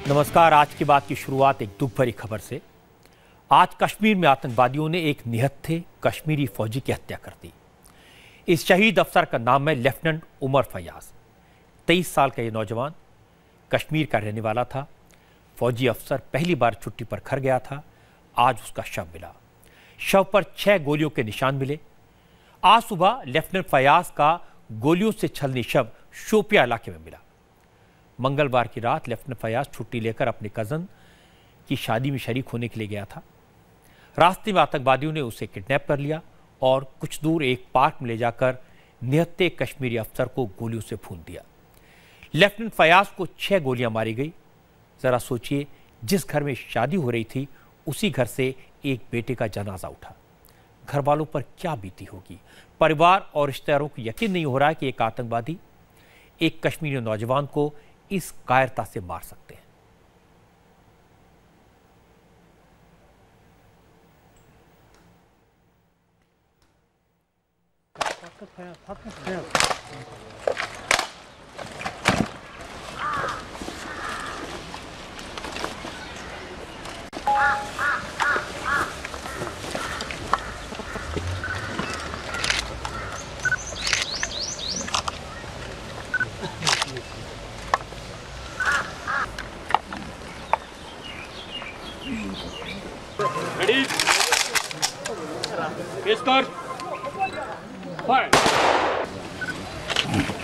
नमस्कार। आज की बात की शुरुआत एक दुख भरी खबर से। आज कश्मीर में आतंकवादियों ने एक निहत्थे कश्मीरी फौजी की हत्या कर दी। इस शहीद अफसर का नाम है लेफ्टिनेंट उमर फयाज। 23 साल का ये नौजवान कश्मीर का रहने वाला था। फौजी अफसर पहली बार छुट्टी पर घर गया था। आज उसका शव मिला। शव पर 6 गोलियों के निशान मिले। आज सुबह लेफ्टिनेंट फयाज का गोलियों से छलनी शव शोपिया इलाके में मिला। मंगलवार की रात लेफ्टिनेंट फयाज छुट्टी लेकर अपने कजन की शादी में शरीक होने के लिए गया था। रास्ते में आतंकवादियों ने उसे किडनैप कर लिया और कुछ दूर एक पार्क में ले जाकर निहत्थे कश्मीरी अफसर को गोलियों से भून दिया। लेफ्टिनेंट फयाज को 6 गोलियां मारी गई। जरा सोचिए, जिस घर में शादी हो रही थी उसी घर से एक बेटे का जनाजा उठा। घर वालों पर क्या बीती होगी। परिवार और रिश्तेदारों को यकीन नहीं हो रहा है कि एक आतंकवादी एक कश्मीरी नौजवान को इस कायरता से मार सकते हैं।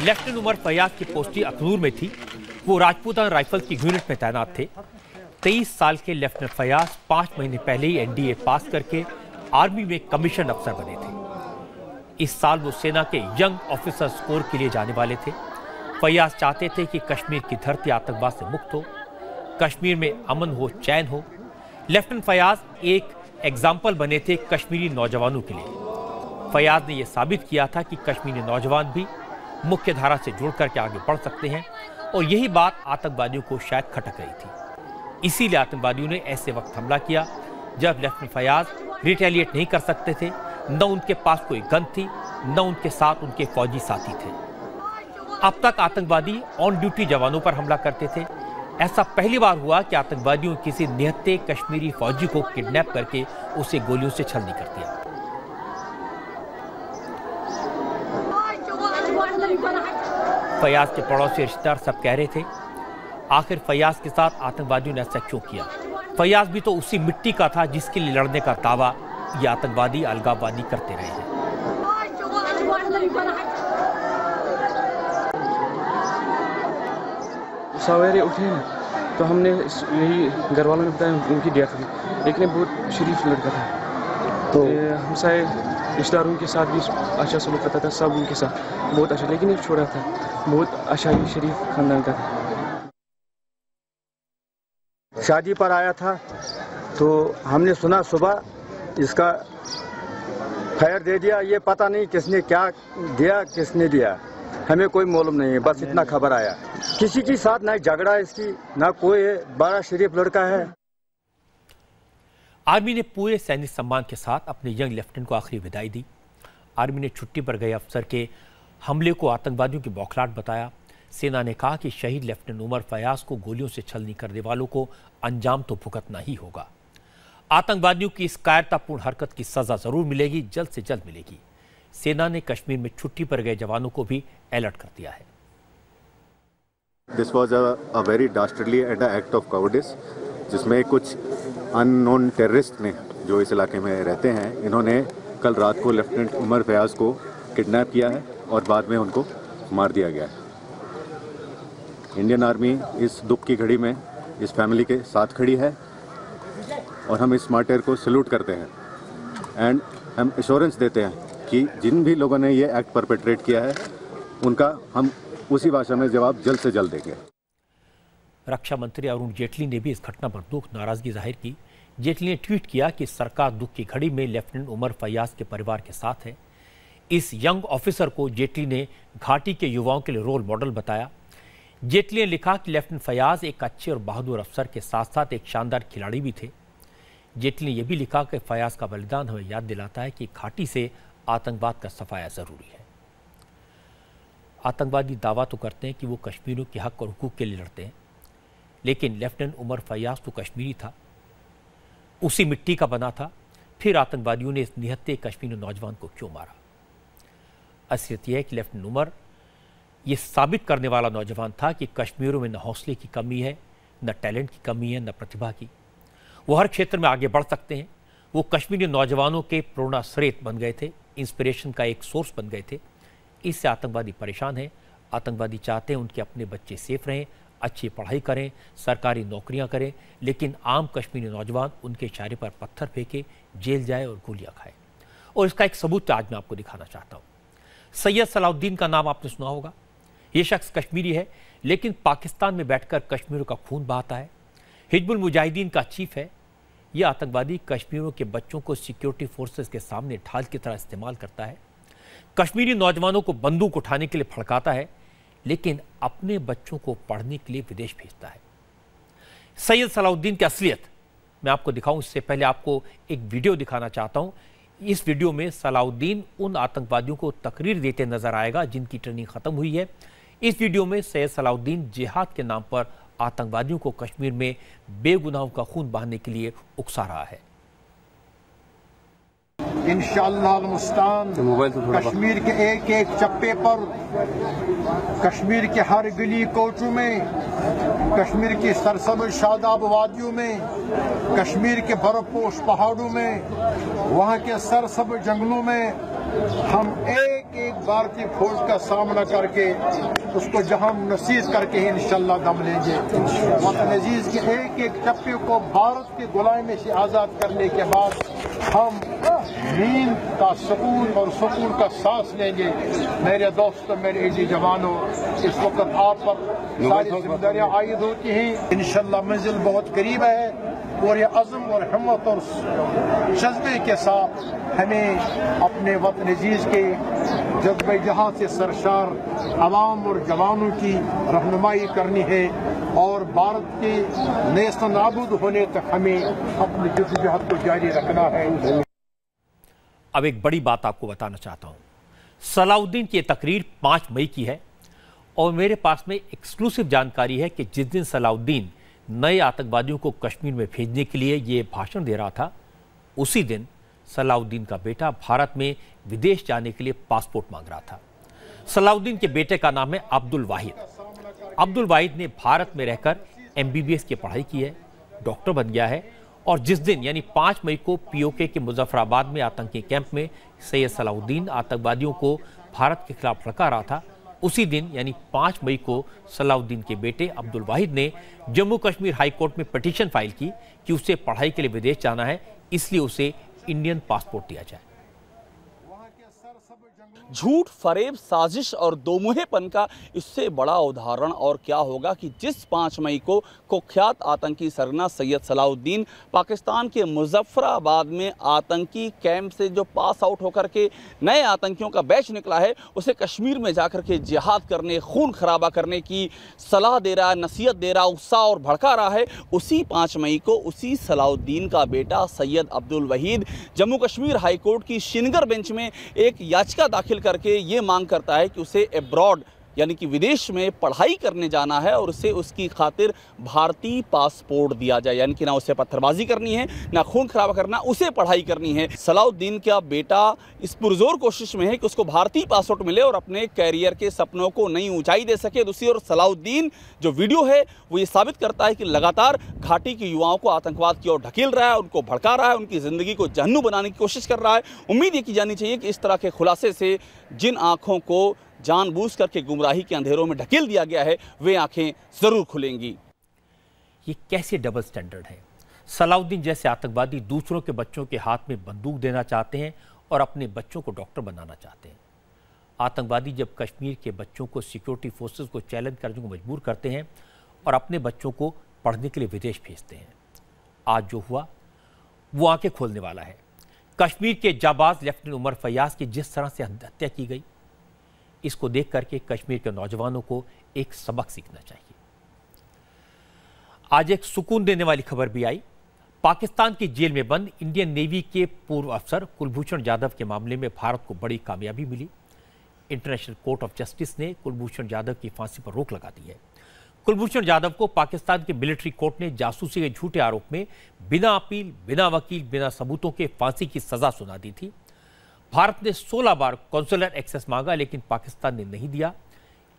लेफ्टिनेंट उमर फयाज की पोस्टिंग अखनूर में थी। वो राजपूताना राइफल्स की यूनिट में तैनात थे। 23 साल के लेफ्टिनेंट फयाज 5 महीने पहले ही एनडीए पास करके आर्मी में कमीशन अफसर बने थे। इस साल वो सेना के यंग ऑफिसर्स कोर के लिए जाने वाले थे। फयाज चाहते थे कि कश्मीर की धरती आतंकवाद से मुक्त हो, कश्मीर में अमन हो, चैन हो। लेफ्टिनेंट फयाज एक एग्जाम्पल बने थे कश्मीरी नौजवानों के लिए। फयाज ने यह साबित किया था कि कश्मीरी नौजवान भी मुख्य धारा से जुड़ करके आगे बढ़ सकते हैं और यही बात आतंकवादियों को शायद खटक रही थी। इसीलिए आतंकवादियों ने ऐसे वक्त हमला किया जब लेफ्टिनेंट फयाज रिटेलिएट नहीं कर सकते थे। न उनके पास कोई गन थी, न उनके साथ उनके फौजी साथी थे। अब तक आतंकवादी ऑन ड्यूटी जवानों पर हमला करते थे। ऐसा पहली बार हुआ कि आतंकवादियों ने किसी निहत्थे कश्मीरी फौजी को किडनैप करके उसे गोलियों से छलनी कर दिया। फयाज के पड़ोसी रिश्तेदार सब कह रहे थे, आखिर फयाज के साथ आतंकवादियों ने ऐसा क्यों किया। फयाज भी तो उसी मिट्टी का था जिसके लिए लड़ने का दावा ये आतंकवादी अलगाववादी करते रहे हैं। सवेरे उठे ना तो हमने यही घर वालों ने बताया उनकी डेथ हुई, लेकिन बहुत शरीफ लड़का था। तो हम सारे रिश्तेदारों के साथ भी अच्छा सलूक करता था, सब उनके साथ बहुत अच्छा। लेकिन एक छोटा था, बहुत अच्छा ही शरीफ खानदान का था। शादी पर आया था तो हमने सुना सुबह इसका फायर दे दिया। ये पता नहीं किसने क्या दिया, किसने दिया, हमें कोई मालूम नहीं है। बस इतना खबर आया। किसी के साथ ना झगड़ा इसकी, ना कोई, बड़ा शरीफ लड़का है। आर्मी ने पूरे सैनिक सम्मान के साथ अपने यंग लेफ्टिनेंट को आखिरी विदाई दी। आर्मी ने छुट्टी पर गए अफसर के हमले को आतंकवादियों की बौखलाहट बताया। सेना ने कहा कि शहीद लेफ्टिनेंट उमर फयाज को गोलियों से छलनी करने वालों को अंजाम तो भुगतना ही होगा। आतंकवादियों की इस कायरतापूर्ण हरकत की सजा जरूर मिलेगी, जल्द से जल्द मिलेगी। सेना ने कश्मीर में छुट्टी पर गए जवानों को भी अलर्ट कर दिया है। This was a very dastardly and act of cowardice, जिसमें कुछ अननोन टेररिस्ट ने, जो इस इलाके में रहते हैं, इन्होंने कल रात को लेफ्टिनेंट उमर फयाज को किडनैप किया है और बाद में उनको मार दिया गया है। इंडियन आर्मी इस दुख की घड़ी में इस फैमिली के साथ खड़ी है और हम इस मार्टियर को सैल्यूट करते हैं एंड हम एश्योरेंस देते हैं कि जिन भी लोगों ने ये एक्ट परपेट्रेट किया है उनका हम उसी भाषा में जवाब जल्द से जल्द देंगे। रक्षा मंत्री अरुण जेटली ने भी इस घटना पर दुख नाराजगी जाहिर की। जेटली ने ट्वीट किया कि सरकार दुख की घड़ी में लेफ्टिनेंट उमर फयाज के परिवार के साथ है। इस यंग ऑफिसर को जेटली ने घाटी के युवाओं के लिए रोल मॉडल बताया। जेटली ने लिखा कि लेफ्टिनेंट फयाज एक अच्छे और बहादुर अफसर के साथ साथ एक शानदार खिलाड़ी भी थे। जेटली ने यह भी लिखा कि फयाज का बलिदान हमें याद दिलाता है कि घाटी से आतंकवाद का सफाया जरूरी है। आतंकवादी दावा तो करते हैं कि वो कश्मीरियों के हक और हुकूक के लिए लड़ते हैं, लेकिन लेफ्टिनेंट उमर फैयाज तो कश्मीरी था, उसी मिट्टी का बना था। फिर आतंकवादियों ने इस निहत्थे कश्मीरी नौजवान को क्यों मारा? असलियत यह है कि लेफ्टिनेंट उमर ये साबित करने वाला नौजवान था कि कश्मीरियों में न हौसले की कमी है, न टैलेंट की कमी है, न प्रतिभा की। वो हर क्षेत्र में आगे बढ़ सकते हैं। वो कश्मीरी नौजवानों के प्रेरणा स्रोत बन गए थे, इंस्पिरेशन का एक सोर्स बन गए थे। इससे आतंकवादी परेशान हैं। आतंकवादी चाहते हैं उनके अपने बच्चे सेफ रहें, अच्छी पढ़ाई करें, सरकारी नौकरियां करें, लेकिन आम कश्मीरी नौजवान उनके इशारे पर पत्थर फेंके, जेल जाए और गोलियां खाए। और इसका एक सबूत आज मैं आपको दिखाना चाहता हूं। सैयद सलाउद्दीन का नाम आपने सुना होगा। ये शख्स कश्मीरी है, लेकिन पाकिस्तान में बैठकर कश्मीरियों का खून बहाता है। हिजबुल मुजाहिदीन का चीफ है। यह आतंकवादी कश्मीरियों के बच्चों को सिक्योरिटी फोर्सेस के सामने ढाल की तरह इस्तेमाल करता है। कश्मीरी नौजवानों को बंदूक उठाने के लिए भड़काता है, लेकिन अपने बच्चों को पढ़ने के लिए विदेश भेजता है। सैयद सलाउद्दीन की असलियत मैं आपको दिखाऊं, इससे पहले आपको एक वीडियो दिखाना चाहता हूं। इस वीडियो में सलाउद्दीन उन आतंकवादियों को तकरीर देते नजर आएगा जिनकी ट्रेनिंग खत्म हुई है। इस वीडियो में सैयद सलाउद्दीन जिहाद के नाम पर आतंकवादियों को कश्मीर में बेगुनाहों का खून बहाने के लिए उकसा रहा है। इंशाअल्लाह मुस्तान कश्मीर के एक एक चप्पे पर, कश्मीर के हर गली कोचों में, कश्मीर की सरसब्ज़ शादाब वादियों में, कश्मीर के बर्फपोश पहाड़ों में, वहाँ के सरसब्ज़ जंगलों में हम एक एक भारतीय फौज का सामना करके उसको जहां नसीज करके ही इंशाअल्लाह दम लेंगे। वतन अजीज के एक एक चप्पे को भारत की गुलामी से आज़ाद करने के बाद हम नींद का सुकून और सुकून का सांस लेंगे। मेरे दोस्तों, मेरे इजी जवानों, इस वक्त आप पर सारी जिम्मेदारियां आयद होती हैं। इंशाअल्लाह मंजिल बहुत करीब है और ये अज़्म और हिम्मत और जज्बे के साथ हमें अपने वतन अजीज के जज्बे जहां से सरशार अवाम और जवानों की रहनुमाई करनी है और भारत के नेस्त नाबूद होने तक हमें अपनी जद्दोजहद को जारी रखना है। अब एक बड़ी बात आपको बताना चाहता हूं। सलाउद्दीन की तकरीर 5 मई की है और मेरे पास में एक्सक्लूसिव जानकारी है कि जिस दिन सलाउद्दीन नए आतंकवादियों को कश्मीर में भेजने के लिए ये भाषण दे रहा था, उसी दिन सलाउद्दीन का बेटा भारत में विदेश जाने के लिए पासपोर्ट मांग रहा था। सलाउद्दीन के बेटे का नाम है अब्दुल वाहिद। अब्दुल वाहिद ने भारत में रहकर MBBS की पढ़ाई की है, डॉक्टर बन गया है और जिस दिन यानी 5 मई को POK के मुजफ्फराबाद में आतंकी कैंप में सैयद सलाउद्दीन आतंकवादियों को भारत के खिलाफ भड़का रहा था, उसी दिन यानी 5 मई को सलाउद्दीन के बेटे अब्दुल वाहिद ने जम्मू कश्मीर हाई कोर्ट में पिटीशन फाइल की कि उसे पढ़ाई के लिए विदेश जाना है, इसलिए उसे इंडियन पासपोर्ट दिया जाए। झूठ, फरेब, साजिश और दोमुहेपन का इससे बड़ा उदाहरण और क्या होगा कि जिस 5 मई को कुख्यात आतंकी सरगना सैयद सलाउद्दीन पाकिस्तान के मुजफ्फराबाद में आतंकी कैंप से जो पास आउट होकर के नए आतंकियों का बैच निकला है, उसे कश्मीर में जाकर के जिहाद करने, खून खराबा करने की सलाह दे रहा है, नसीहत दे रहा है, उत्साह और भड़का रहा है। उसी 5 मई को उसी सलाउद्दीन का बेटा सैयद अब्दुल वहीद जम्मू कश्मीर हाई कोर्ट की श्रीनगर बेंच में एक याचिका दाखिल करके ये मांग करता है कि उसे अब्रॉड यानी कि विदेश में पढ़ाई करने जाना है और उसे उसकी खातिर भारतीय पासपोर्ट दिया जाए, यानी कि ना उसे पत्थरबाजी करनी है, ना खून खराबा करना, उसे पढ़ाई करनी है। सलाउद्दीन का बेटा इस पुरजोर कोशिश में है कि उसको भारतीय पासपोर्ट मिले और अपने कैरियर के सपनों को नई ऊंचाई दे सके। दूसरी ओर सलाउद्दीन जो वीडियो है वो ये साबित करता है कि लगातार घाटी के युवाओं को आतंकवाद की ओर ढकेल रहा है, उनको भड़का रहा है, उनकी ज़िंदगी को जहन्नुम बनाने की कोशिश कर रहा है। उम्मीद ये की जानी चाहिए कि इस तरह के खुलासे से जिन आँखों को जानबूझ करके गुमराही के अंधेरों में ढकेल दिया गया है, वे आंखें जरूर खुलेंगी। ये कैसे डबल स्टैंडर्ड है? सलाउद्दीन जैसे आतंकवादी दूसरों के बच्चों के हाथ में बंदूक देना चाहते हैं और अपने बच्चों को डॉक्टर बनाना चाहते हैं। आतंकवादी जब कश्मीर के बच्चों को सिक्योरिटी फोर्सेस को चैलेंज करने को मजबूर करते हैं और अपने बच्चों को पढ़ने के लिए विदेश भेजते हैं। आज जो हुआ वो आंखें खोलने वाला है। कश्मीर के जाबाज लेफ्टिनेंट उमर फैयाज की जिस तरह से हत्या की गई, इसको देख करके कश्मीर के नौजवानों को एक सबक सीखना चाहिए। आज एक सुकून देने वाली खबर भी आई। पाकिस्तान की जेल में बंद इंडियन नेवी के पूर्व अफसर कुलभूषण जाधव के मामले में भारत को बड़ी कामयाबी मिली। इंटरनेशनल कोर्ट ऑफ जस्टिस ने कुलभूषण जाधव की फांसी पर रोक लगा दी है। कुलभूषण जाधव को पाकिस्तान के मिलिट्री कोर्ट ने जासूसी के झूठे आरोप में बिना अपील, बिना वकील, बिना सबूतों के फांसी की सजा सुना दी थी। भारत ने 16 बार कॉन्सुलर एक्सेस मांगा, लेकिन पाकिस्तान ने नहीं दिया।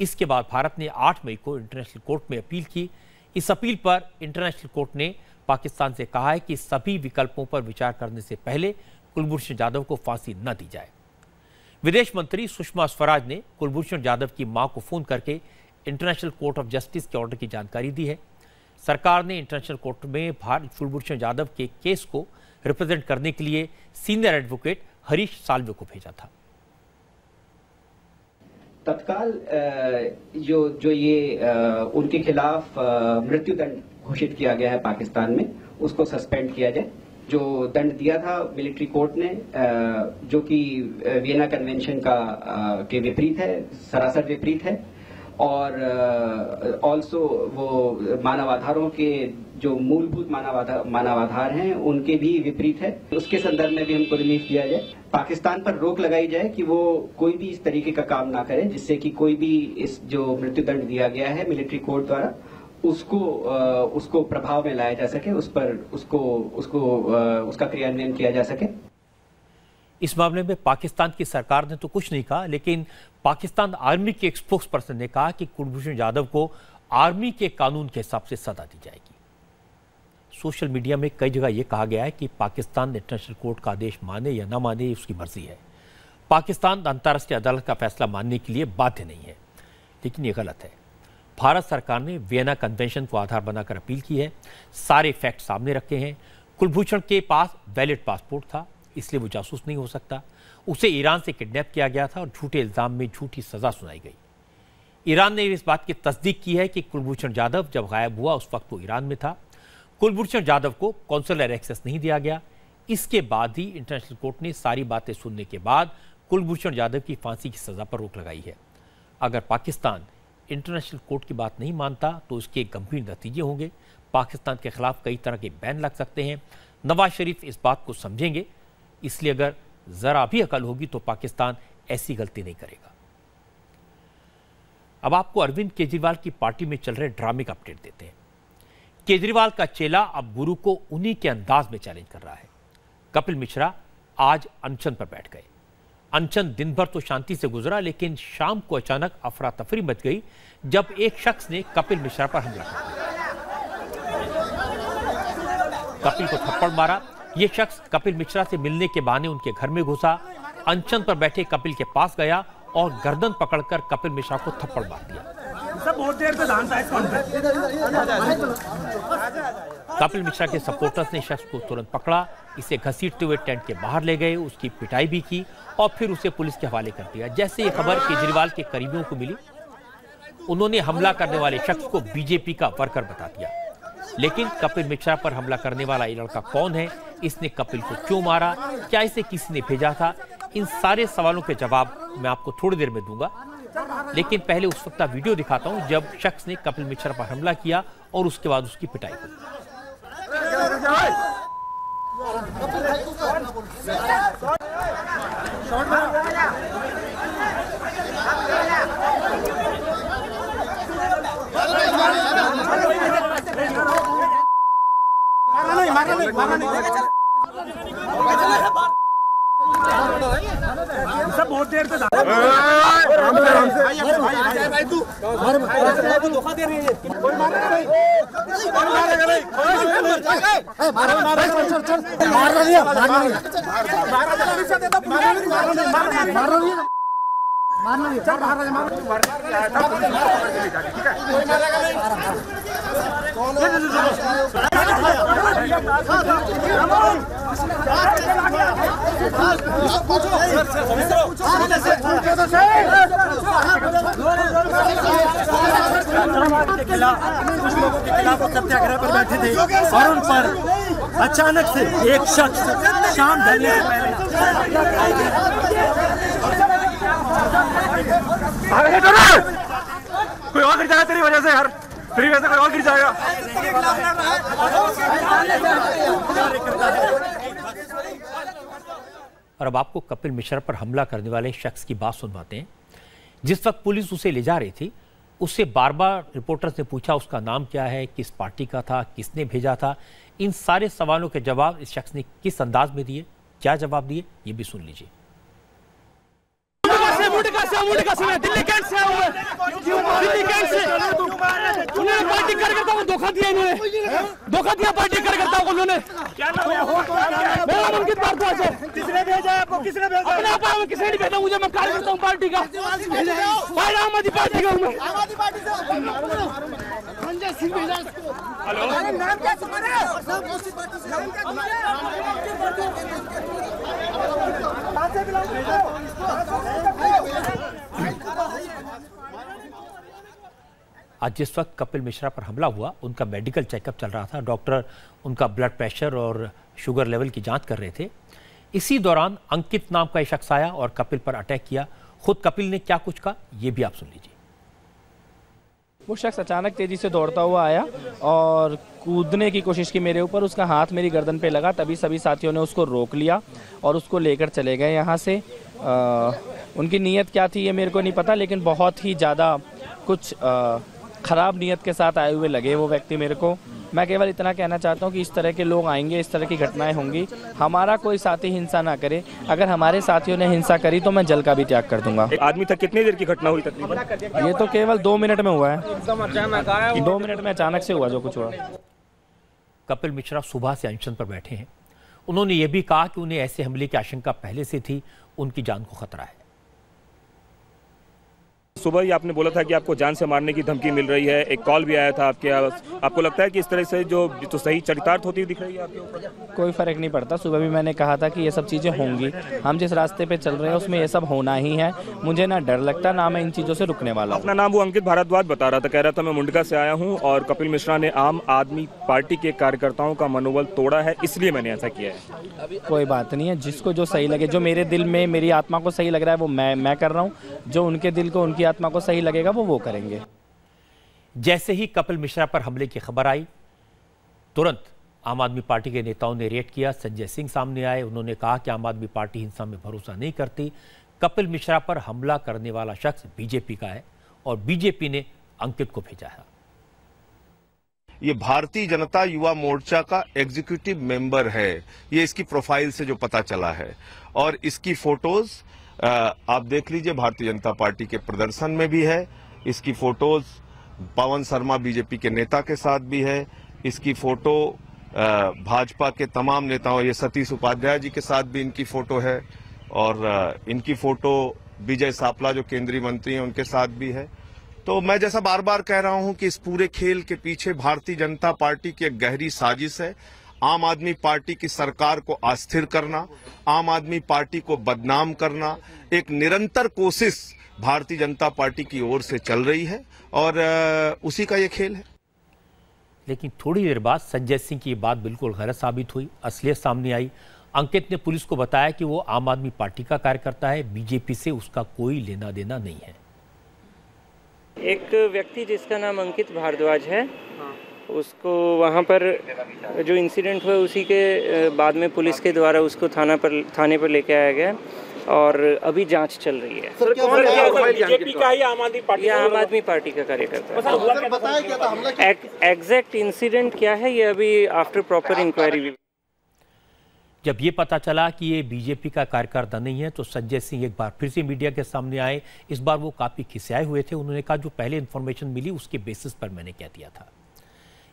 इसके बाद भारत ने 8 मई को इंटरनेशनल कोर्ट में अपील की। इस अपील पर इंटरनेशनल कोर्ट ने पाकिस्तान से कहा है कि सभी विकल्पों पर विचार करने से पहले कुलभूषण जाधव को फांसी न दी जाए। विदेश मंत्री सुषमा स्वराज ने कुलभूषण जाधव की मां को फोन करके इंटरनेशनल कोर्ट ऑफ जस्टिस के ऑर्डर की जानकारी दी है। सरकार ने इंटरनेशनल कोर्ट में कुलभूषण जाधव के केस को रिप्रेजेंट करने के लिए सीनियर एडवोकेट हरीश साल्वे को भेजा था। तत्काल जो ये उनके खिलाफ मृत्युदंड घोषित किया गया है पाकिस्तान में, उसको सस्पेंड किया जाए। जो दंड दिया था मिलिट्री कोर्ट ने, जो कि वियना कन्वेंशन के विपरीत है, सरासर विपरीत है, और ऑल्सो वो मानवाधिकारों के जो मूलभूत मानवाधिकार हैं उनके भी विपरीत है। उसके संदर्भ में भी हमको रिलीफ दिया जाए। पाकिस्तान पर रोक लगाई जाए कि वो कोई भी इस तरीके का काम ना करे जिससे कि कोई भी इस जो मृत्युदंड दिया गया है मिलिट्री कोर्ट द्वारा उसको प्रभाव में लाया जा सके, उसका क्रियान्वयन किया जा सके। इस मामले में पाकिस्तान की सरकार ने तो कुछ नहीं कहा, लेकिन पाकिस्तान आर्मी के एक स्पोक्स पर्सन ने कहा कि कुलभूषण जाधव को आर्मी के कानून के हिसाब से सजा दी जाएगी। सोशल मीडिया में कई जगह यह कहा गया है कि पाकिस्तान इंटरनेशनल कोर्ट का आदेश माने या ना माने उसकी मर्जी है। पाकिस्तान अंतर्राष्ट्रीय अदालत का फैसला मानने के लिए बाध्य नहीं है, लेकिन यह गलत है। भारत सरकार ने वियना कन्वेंशन को आधार बनाकर अपील की है। सारे फैक्ट सामने रखे हैं। कुलभूषण के पास वैलिड पासपोर्ट था, इसलिए वो जासूस नहीं हो सकता। उसे ईरान से किडनैप किया गया था और झूठे इल्जाम में झूठी सजा सुनाई गई। ईरान ने इस बात की तस्दीक की है कि कुलभूषण जाधव जब गायब हुआ उस वक्त वो ईरान में था। कुलभूषण जाधव को कॉन्सुलर एक्सेस नहीं दिया गया। इसके बाद ही इंटरनेशनल कोर्ट ने सारी बातें सुनने के बाद कुलभूषण जाधव की फांसी की सजा पर रोक लगाई है। अगर पाकिस्तान इंटरनेशनल कोर्ट की बात नहीं मानता तो इसके गंभीर नतीजे होंगे। पाकिस्तान के खिलाफ कई तरह के बैन लग सकते हैं। नवाज शरीफ इस बात को समझेंगे, इसलिए अगर जरा भी अकल होगी तो पाकिस्तान ऐसी गलती नहीं करेगा। अब आपको अरविंद केजरीवाल की पार्टी में चल रहे ड्रामे का अपडेट देते हैं। केजरीवाल का चेला अब गुरु को उन्हीं के अंदाज में चैलेंज कर रहा है। कपिल मिश्रा आज अनशन पर बैठ गए। अनशन दिन भर तो शांति से गुजरा, लेकिन शाम को अचानक अफरा तफरी मच गई जब एक शख्स ने कपिल मिश्रा पर हमला कर दिया। कपिल को थप्पड़ मारा। यह शख्स कपिल मिश्रा से मिलने के बहाने उनके घर में घुसा, अनशन पर बैठे कपिल के पास गया और गर्दन पकड़कर कपिल मिश्रा को थप्पड़ मार दिया। बहुत देर से कपिल मिश्रा के सपोर्टर्स ने शख्स को तुरंत पकड़ा, इसे घसीटते हुए टेंट के बाहर ले गए, उसकी पिटाई भी की और फिर उसे पुलिस के हवाले कर दिया। जैसे ये खबर केजरीवाल के करीबियों को मिली, उन्होंने हमला करने वाले शख्स को बीजेपी का वर्कर बता दिया। लेकिन कपिल मिश्रा पर हमला करने वाला ये लड़का कौन है, इसने कपिल को क्यों मारा, क्या इसे किसी ने भेजा था, इन सारे सवालों के जवाब मैं आपको थोड़ी देर में दूंगा। लेकिन पहले उस वक्त का वीडियो दिखाता हूं जब शख्स ने कपिल मिश्रा पर हमला किया और उसके बाद उसकी पिटाई की। सब बहुत देर से सत्याग्रह पर बैठे थे और उन पर अचानक से एक शख्स शाम ढलने से पहले कोई और गिर जाएगा तेरी वजह से यार, तेरी वजह से कोई और गिर जाएगा। और अब आपको कपिल मिश्रा पर हमला करने वाले शख्स की बात सुनवाते हैं। जिस वक्त पुलिस उसे ले जा रही थी, उससे बार बार रिपोर्टर्स ने पूछा उसका नाम क्या है, किस पार्टी का था, किसने भेजा था। इन सारे सवालों के जवाब इस शख्स ने किस अंदाज में दिए, क्या जवाब दिए, ये भी सुन लीजिए। दिल्ली कैंट से आया दिल्ली कैंट से उन्होंने पार्टी कार्यकर्ताओं को धोखा दिया, इन्होंने धोखा दिया पार्टी कार्यकर्ताओं को। उन्होंने क्या नाम है? मेरा नाम अंकित भारद्वाज है। किसने भेजा आपको? किसने भेजा? अपने आप आया, किसने नहीं भेजा मुझे, मैं कार्यकर्ता हूँ पार्टी का, आम आदमी पार्टी का हूँ मैं। आम आदमी पार्टी से संजय सिंह भेजा इसको। हेलो, नाम क्या तुम्हारा? आज जिस वक्त कपिल मिश्रा पर हमला हुआ, उनका मेडिकल चेकअप चल रहा था। डॉक्टर उनका ब्लड प्रेशर और शुगर लेवल की जांच कर रहे थे। इसी दौरान अंकित नाम का एक शख्स आया और कपिल पर अटैक किया। खुद कपिल ने क्या कुछ कहा, ये भी आप सुन लीजिए। वो शख्स अचानक तेजी से दौड़ता हुआ आया और कूदने की कोशिश की मेरे ऊपर। उसका हाथ मेरी गर्दन पे लगा, तभी सभी साथियों ने उसको रोक लिया और उसको लेकर चले गए यहाँ से। उनकी नीयत क्या थी ये मेरे को नहीं पता, लेकिन बहुत ही ज़्यादा कुछ ख़राब नीयत के साथ आए हुए लगे वो व्यक्ति मेरे को। मैं केवल इतना कहना चाहता हूँ कि इस तरह के लोग आएंगे, इस तरह की घटनाएं होंगी। हमारा कोई साथी हिंसा ना करे। अगर हमारे साथियों ने हिंसा करी तो मैं जल का भी त्याग कर दूंगा। आदमी तक कितनी देर की घटना हुई तकरीबन? ये तो केवल 2 मिनट में हुआ है। 2 मिनट में अचानक से हुआ जो कुछ हुआ। कपिल मिश्रा सुबह से अनशन पर बैठे हैं। उन्होंने ये भी कहा कि उन्हें ऐसे हमले की आशंका पहले से थी, उनकी जान को खतरा है। सुबह ही आपने बोला था कि आपको जान से मारने की धमकी मिल रही है, एक कॉल भी आया था आपके। आपको लगता है कि इस तरह से जो तो सही चरितार्थ होती हुई दिख रही है आपके ऊपर? कोई फर्क नहीं पड़ता। सुबह भी मैंने कहा था कि ये सब चीज़ें होंगी। हम जिस रास्ते पे चल रहे हैं उसमें ये सब होना ही है। मुझे ना डर लगता, ना मैं इन चीज़ों से रुकने वाला हूं। अपना नाम वो अंकित भारद्वाज बता रहा था, कह रहा था मैं मुंडका से आया हूँ और कपिल मिश्रा ने आम आदमी पार्टी के कार्यकर्ताओं का मनोबल तोड़ा है, इसलिए मैंने ऐसा किया है। कोई बात नहीं है, जिसको जो सही लगे, जो मेरे दिल में मेरी आत्मा को सही लग रहा है वो मैं कर रहा हूँ। जो उनके दिल को, उनकी आत्मा को सही लगेगा वो करेंगे। जैसे ही कपिल मिश्रा पर हमले की खबर आई, तुरंत आम आदमी पार्टी के नेताओं ने रिएक्ट किया। संजय सिंह सामने आए। उन्होंने कहा कि आम आदमी पार्टी हिंसा में भरोसा नहीं करती। कपिल मिश्रा पर हमला करने वाला शख्स बीजेपी का है और बीजेपी ने अंकित को भेजा है। ये भारतीय जनता युवा मोर्चा का एग्जीक्यूटिव मेंबर है, ये इसकी प्रोफाइल से जो पता चला है। और इसकी फोटोज आप देख लीजिए, भारतीय जनता पार्टी के प्रदर्शन में भी है। इसकी फोटोज पवन शर्मा बीजेपी के नेता के साथ भी है। इसकी फोटो भाजपा के तमाम नेताओं, ये सतीश उपाध्याय जी के साथ भी इनकी फोटो है। और इनकी फोटो विजय सापला जो केंद्रीय मंत्री हैं उनके साथ भी है। तो मैं जैसा बार बार कह रहा हूं कि इस पूरे खेल के पीछे भारतीय जनता पार्टी की एक गहरी साजिश है। आम आदमी पार्टी की सरकार को अस्थिर करना, आम आदमी पार्टी को बदनाम करना, एक निरंतर कोशिश भारतीय जनता पार्टी की ओर से चल रही है और उसी का ये खेल है। लेकिन थोड़ी देर बाद संजय सिंह की ये बात बिल्कुल गलत साबित हुई। असलियत सामने आई। अंकित ने पुलिस को बताया कि वो आम आदमी पार्टी का कार्यकर्ता है, बीजेपी से उसका कोई लेना देना नहीं है। एक व्यक्ति जिसका नाम अंकित भारद्वाज है, उसको वहाँ पर जो इंसिडेंट हुआ उसी के बाद में पुलिस के द्वारा उसको थाने पर लेके आया गया और अभी जांच चल रही है। सर, बीजेपी का ही आम आदमी पार्टी? आम आदमी पार्टी का कार्यकर्ता है। एग्जैक्ट इंसिडेंट क्या है ये अभी आफ्टर प्रॉपर इंक्वायरी। जब ये पता चला कि ये बीजेपी का कार्यकर्ता नहीं है तो संजय सिंह एक बार फिर से मीडिया के सामने आए। इस बार वो काफ़ी खिसियाए हुए थे। उन्होंने कहा जो पहले इन्फॉर्मेशन मिली उसके बेसिस पर मैंने कह दिया था।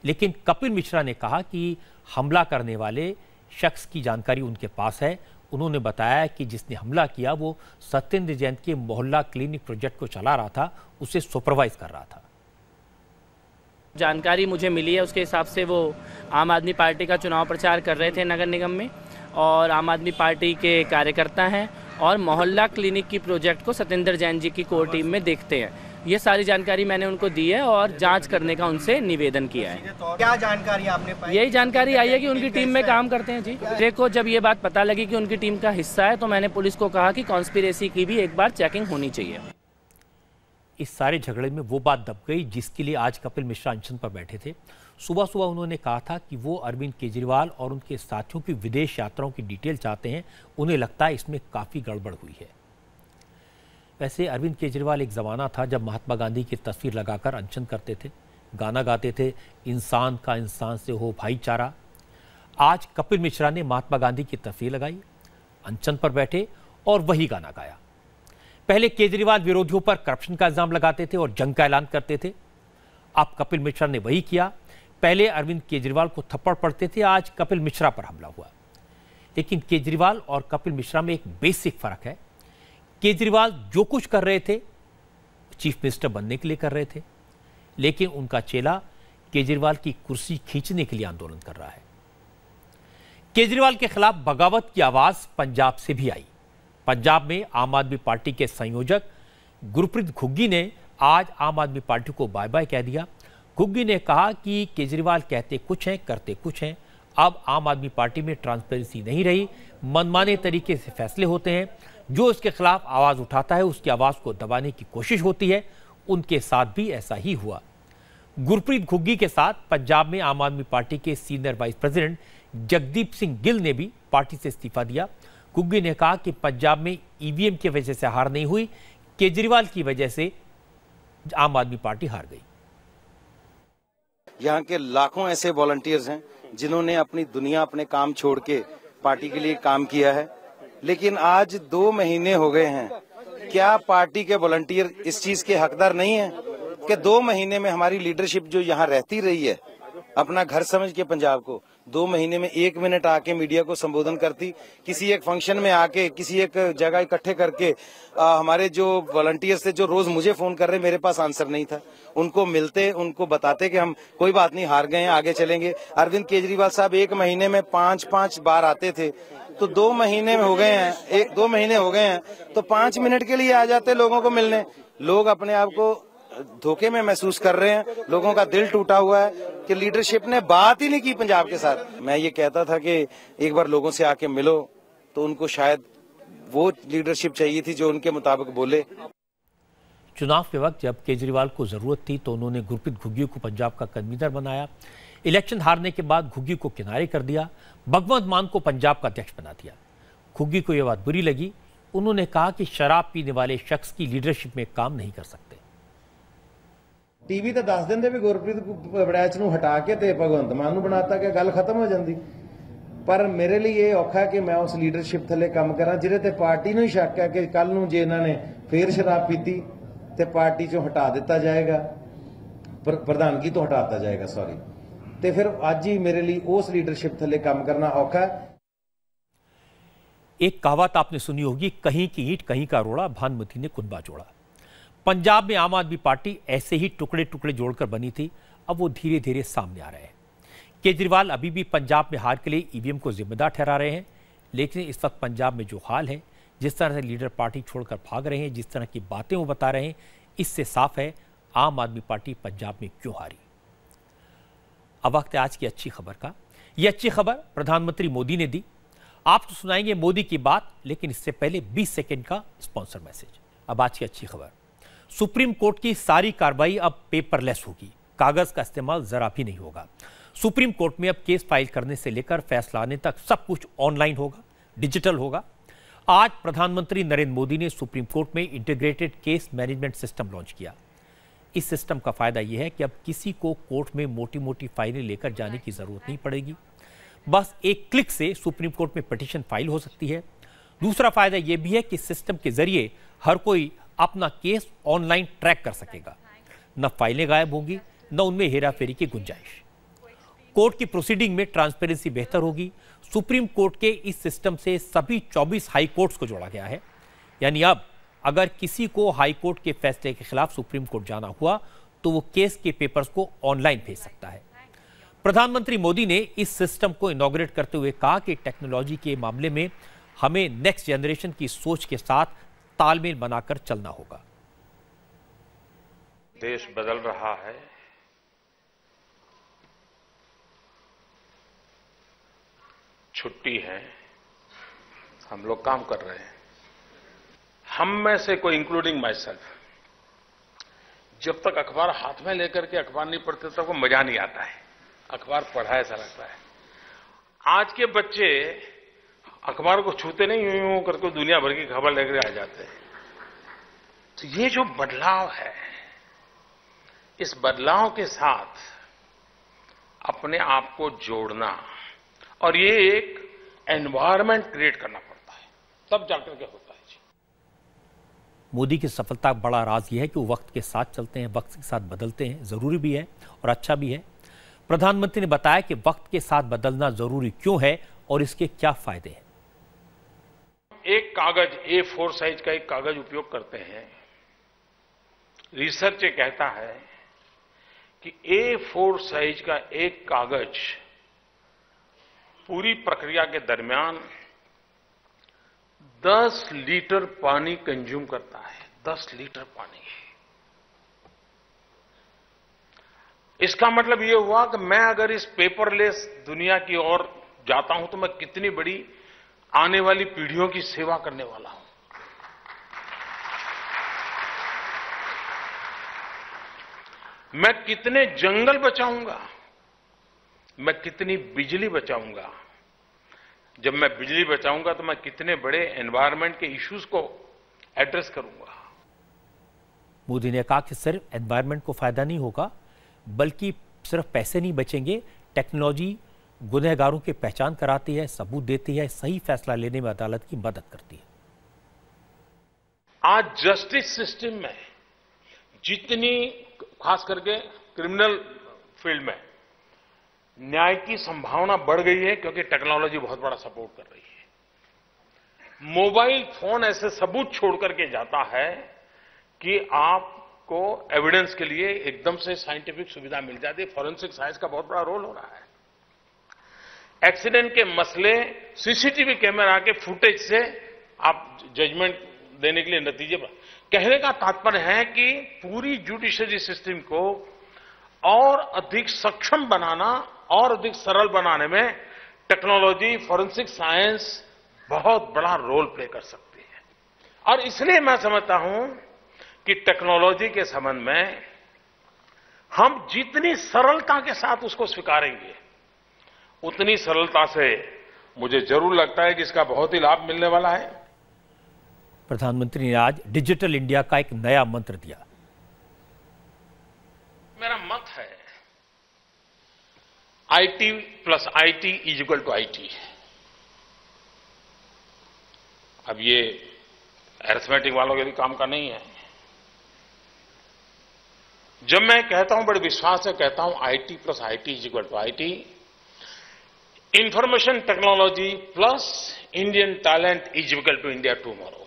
लेकिन कपिल मिश्रा ने कहा कि हमला करने वाले शख्स की जानकारी उनके पास है। उन्होंने बताया कि जिसने हमला किया वो सत्येंद्र जैन के मोहल्ला क्लिनिक प्रोजेक्ट को चला रहा था, उसे सुपरवाइज कर रहा था। जानकारी मुझे मिली है उसके हिसाब से वो आम आदमी पार्टी का चुनाव प्रचार कर रहे थे नगर निगम में और आम आदमी पार्टी के कार्यकर्ता हैं और मोहल्ला क्लिनिक की प्रोजेक्ट को सत्येंद्र जैन जी की कोर टीम में देखते हैं। ये सारी जानकारी मैंने उनको दी है और जांच करने का उनसे निवेदन किया है। क्या जानकारी आपने पाई? यही जानकारी आई है कि उनकी टीम में काम करते हैं जी। देखो, जब ये बात पता लगी कि उनकी टीम का हिस्सा है तो मैंने पुलिस को कहा कि कॉन्स्पिरेसी की भी एक बार चेकिंग होनी चाहिए। इस सारे झगड़े में वो बात दब गई जिसके लिए आज कपिल मिश्रा अनशन पर बैठे थे। सुबह सुबह उन्होंने कहा था कि वो अरविंद केजरीवाल और उनके साथियों की विदेश यात्राओं की डिटेल चाहते हैं। उन्हें लगता है इसमें काफ़ी गड़बड़ हुई है। वैसे अरविंद केजरीवाल एक ज़माना था जब महात्मा गांधी की तस्वीर लगाकर अनशन करते थे, गाना गाते थे, इंसान का इंसान से हो भाईचारा। आज कपिल मिश्रा ने महात्मा गांधी की तस्वीर लगाई, अनशन पर बैठे और वही गाना गाया। पहले केजरीवाल विरोधियों पर करप्शन का इल्जाम लगाते थे और जंग का ऐलान करते थे। अब कपिल मिश्रा ने वही किया। पहले अरविंद केजरीवाल को थप्पड़ पड़ते थे, आज कपिल मिश्रा पर हमला हुआ। लेकिन केजरीवाल और कपिल मिश्रा में एक बेसिक फर्क है। केजरीवाल जो कुछ कर रहे थे चीफ मिनिस्टर बनने के लिए कर रहे थे, लेकिन उनका चेला केजरीवाल की कुर्सी खींचने के लिए आंदोलन कर रहा है। केजरीवाल के खिलाफ बगावत की आवाज पंजाब से भी आई। पंजाब में आम आदमी पार्टी के संयोजक गुरप्रीत घुग्गी ने आज आम आदमी पार्टी को बाय बाय कह दिया। घुग्गी ने कहा कि केजरीवाल कहते कुछ हैं, करते कुछ हैं। अब आम आदमी पार्टी में ट्रांसपेरेंसी नहीं रही, मनमाने तरीके से फैसले होते हैं। जो इसके खिलाफ आवाज उठाता है उसकी आवाज को दबाने की कोशिश होती है। उनके साथ भी ऐसा ही हुआ। गुरप्रीत घुग्गी के साथ पंजाब में आम आदमी पार्टी के senior vice president Jagdeep Singh Gill ने भी पार्टी से इस्तीफा दिया। घुग्गी ने कहा कि पंजाब में ईवीएम की वजह से हार नहीं हुई, केजरीवाल की वजह से आम आदमी पार्टी हार गई। यहाँ के लाखों ऐसे वॉलंटियर्स हैं जिन्होंने अपनी दुनिया, अपने काम छोड़ के पार्टी के लिए काम किया है, लेकिन आज 2 महीने हो गए हैं। क्या पार्टी के वॉलंटियर इस चीज के हकदार नहीं है कि 2 महीने में हमारी लीडरशिप जो यहाँ रहती रही है, अपना घर समझ के पंजाब को 2 महीने में 1 मिनट आके मीडिया को संबोधन करती, किसी एक फंक्शन में आके, किसी एक जगह इकट्ठे करके हमारे जो वॉलंटियर्स थे, जो रोज मुझे फोन कर रहे, मेरे पास आंसर नहीं था, उनको मिलते, उनको बताते कि हम कोई बात नहीं, हार गए हैं, आगे चलेंगे। अरविंद केजरीवाल साहब 1 महीने में 5-5 बार आते थे, तो 2 महीने में हो गए हैं, 2 महीने हो गए हैं, तो 5 मिनट के लिए आ जाते लोगों को मिलने। लोग अपने आप को धोखे में महसूस कर रहे हैं, लोगों का दिल टूटा हुआ है कि लीडरशिप ने बात ही नहीं की पंजाब के साथ। मैं ये कहता था कि एक बार लोगों से आके मिलो, तो उनको शायद वो लीडरशिप चाहिए थी जो उनके मुताबिक बोले। चुनाव के वक्त जब केजरीवाल को जरूरत थी तो उन्होंने गुरप्रीत घुग्गी को पंजाब का कन्वीनर बनाया। इलेक्शन हारने के बाद घुग्गी को किनारे कर दिया, भगवंत मान को पंजाब का अध्यक्ष बना दिया। घुग्गी को यह बात बुरी लगी। उन्होंने कहा कि शराब पीने वाले शख्स की लीडरशिप में काम नहीं कर सकते। टीवी ਤੇ ਦੱਸ ਦਿੰਦੇ ਵੀ ਗੁਰਪ੍ਰੀਤ ਵੜੈਚ ਨੂੰ ਹਟਾ ਕੇ ਤੇ ਭਗਵੰਤ ਮਾਨ ਨੂੰ ਬਣਾਤਾ ਕਿ ਗੱਲ ਖਤਮ ਹੋ ਜਾਂਦੀ। ਪਰ ਮੇਰੇ ਲਈ ਇਹ ਔਖਾ ਕਿ ਮੈਂ ਉਸ ਲੀਡਰਸ਼ਿਪ ਥੱਲੇ ਕੰਮ ਕਰਾਂ ਜਿਹਦੇ ਤੇ ਪਾਰਟੀ ਨੂੰ ਹੀ ਸ਼ੱਕ ਹੈ ਕਿ ਕੱਲ ਨੂੰ ਜੇ ਇਹਨਾਂ ਨੇ ਫੇਰ ਸ਼ਰਾਬ ਪੀਤੀ ਤੇ ਪਾਰਟੀ ਚੋਂ ਹਟਾ ਦਿੱਤਾ ਜਾਏਗਾ, ਪ੍ਰਧਾਨਗੀ ਤੋਂ ਹਟਾਤਾ ਜਾਏਗਾ, ਸੌਰੀ, ਤੇ ਫਿਰ ਅੱਜ ਹੀ ਮੇਰੇ ਲਈ ਉਸ ਲੀਡरशिप ਥੱਲੇ ਕੰਮ करना औखा है। एक कहावत आपने सुनी होगी, कहीं की ईंट कहीं का रोड़ा, भानुमति ने कुनबा जोड़ा। पंजाब में आम आदमी पार्टी ऐसे ही टुकड़े टुकड़े जोड़कर बनी थी, अब वो धीरे धीरे सामने आ रहे हैं। केजरीवाल अभी भी पंजाब में हार के लिए ईवीएम को जिम्मेदार ठहरा रहे हैं, लेकिन इस वक्त पंजाब में जो हाल है, जिस तरह से लीडर पार्टी छोड़कर भाग रहे हैं, जिस तरह की बातें वो बता रहे हैं, इससे साफ है आम आदमी पार्टी पंजाब में क्यों हारी। अब वक्त है आज की अच्छी खबर का। यह अच्छी खबर प्रधानमंत्री मोदी ने दी। आप तो सुनाएंगे मोदी की बात, लेकिन इससे पहले 20 सेकंड का स्पॉन्सर मैसेज। अब आज की अच्छी खबर, सुप्रीम कोर्ट की सारी कार्रवाई अब पेपरलेस होगी, कागज का इस्तेमाल जरा भी नहीं होगा। सुप्रीम कोर्ट में अब केस फाइल करने से लेकर फैसला आने तक सब कुछ ऑनलाइन होगा, डिजिटल होगा। आज प्रधानमंत्री नरेंद्र मोदी ने सुप्रीम कोर्ट में integrated case management system launch किया। इस सिस्टम का फायदा यह है कि अब किसी को कोर्ट में मोटी मोटी फाइलें लेकर जाने की जरूरत नहीं पड़ेगी, बस एक क्लिक से सुप्रीम कोर्ट में पिटीशन फाइल हो सकती है। दूसरा फायदा यह भी है कि सिस्टम के जरिए हर कोई अपना केस ऑनलाइन ट्रैक कर सकेगा, न फाइलें गायब होंगी, न उनमें हेराफेरी की गुंजाइश। कोर्ट की प्रोसीडिंग में ट्रांसपेरेंसी बेहतर होगी। सुप्रीम कोर्ट के इस सिस्टम से सभी 24 हाई कोर्ट्स को जोड़ा गया है, यानी अब अगर किसी को हाई कोर्ट के फैसले के खिलाफ सुप्रीम कोर्ट जाना हुआ तो वो केस के पेपर्स को ऑनलाइन भेज सकता है। प्रधानमंत्री मोदी ने इस सिस्टम को इनॉग्रेट करते हुए कहा कि टेक्नोलॉजी के मामले में हमें नेक्स्ट जनरेशन की सोच के साथ तालमेल बनाकर चलना होगा। देश बदल रहा है, छुट्टी है, हम लोग काम कर रहे हैं। हम में से कोई, इंक्लूडिंग माई सेल्फ, जब तक अखबार हाथ में लेकर के अखबार नहीं पढ़ते तब वो मजा नहीं आता है। अखबार पढ़ा ऐसा लगता है। आज के बच्चे अखबार को छूते नहीं, यूं यूं करके दुनिया भर की खबर लेकर आ जाते हैं। तो ये जो बदलाव है, इस बदलाव के साथ अपने आप को जोड़ना और ये एक एनवायरनमेंट क्रिएट करना पड़ता है, तब जाकर के होता है। जी, मोदी की सफलता का बड़ा राज यह है कि वो वक्त के साथ चलते हैं, वक्त के साथ बदलते हैं। जरूरी भी है और अच्छा भी है। प्रधानमंत्री ने बताया कि वक्त के साथ बदलना जरूरी क्यों है और इसके क्या फायदे हैं। एक कागज A4 साइज का एक कागज उपयोग करते हैं। रिसर्च ये कहता है कि A4 साइज का एक कागज पूरी प्रक्रिया के दरमियान 10 लीटर पानी कंज्यूम करता है। 10 लीटर पानी। इसका मतलब यह हुआ कि मैं अगर इस पेपरलेस दुनिया की ओर जाता हूं तो मैं कितनी बड़ी आने वाली पीढ़ियों की सेवा करने वाला हूं। मैं कितने जंगल बचाऊंगा, मैं कितनी बिजली बचाऊंगा। जब मैं बिजली बचाऊंगा तो मैं कितने बड़े एनवायरनमेंट के इश्यूज को एड्रेस करूंगा। मोदी ने कहा कि सिर्फ एनवायरनमेंट को फायदा नहीं होगा, बल्कि सिर्फ पैसे नहीं बचेंगे। टेक्नोलॉजी गुनहगारों की पहचान कराती है, सबूत देती है, सही फैसला लेने में अदालत की मदद करती है। आज जस्टिस सिस्टम में जितनी, खास करके क्रिमिनल फील्ड में, न्याय की संभावना बढ़ गई है क्योंकि टेक्नोलॉजी बहुत बड़ा सपोर्ट कर रही है। मोबाइल फोन ऐसे सबूत छोड़ करके जाता है कि आपको एविडेंस के लिए एकदम से साइंटिफिक सुविधा मिल जाती है। फॉरेंसिक साइंस का बहुत बड़ा रोल हो रहा है। एक्सीडेंट के मसले सीसीटीवी कैमरा के फुटेज से आप जजमेंट देने के लिए नतीजे पर। कहने का तात्पर्य है कि पूरी जुडिशरी सिस्टम को और अधिक सक्षम बनाना और अधिक सरल बनाने में टेक्नोलॉजी, फॉरेंसिक साइंस बहुत बड़ा रोल प्ले कर सकती है। और इसलिए मैं समझता हूं कि टेक्नोलॉजी के संबंध में हम जितनी सरलता के साथ उसको स्वीकारेंगे, उतनी सरलता से मुझे जरूर लगता है कि इसका बहुत ही लाभ मिलने वाला है। प्रधानमंत्री ने आज डिजिटल इंडिया का एक नया मंत्र दिया। मेरा मत है IT plus IT is equal to IT। अब ये अरिथमेटिक वालों के लिए काम का नहीं है। जब मैं कहता हूं, बड़े विश्वास से कहता हूं, IT plus IT is equal to IT, information technology plus Indian talent is equal to India tomorrow.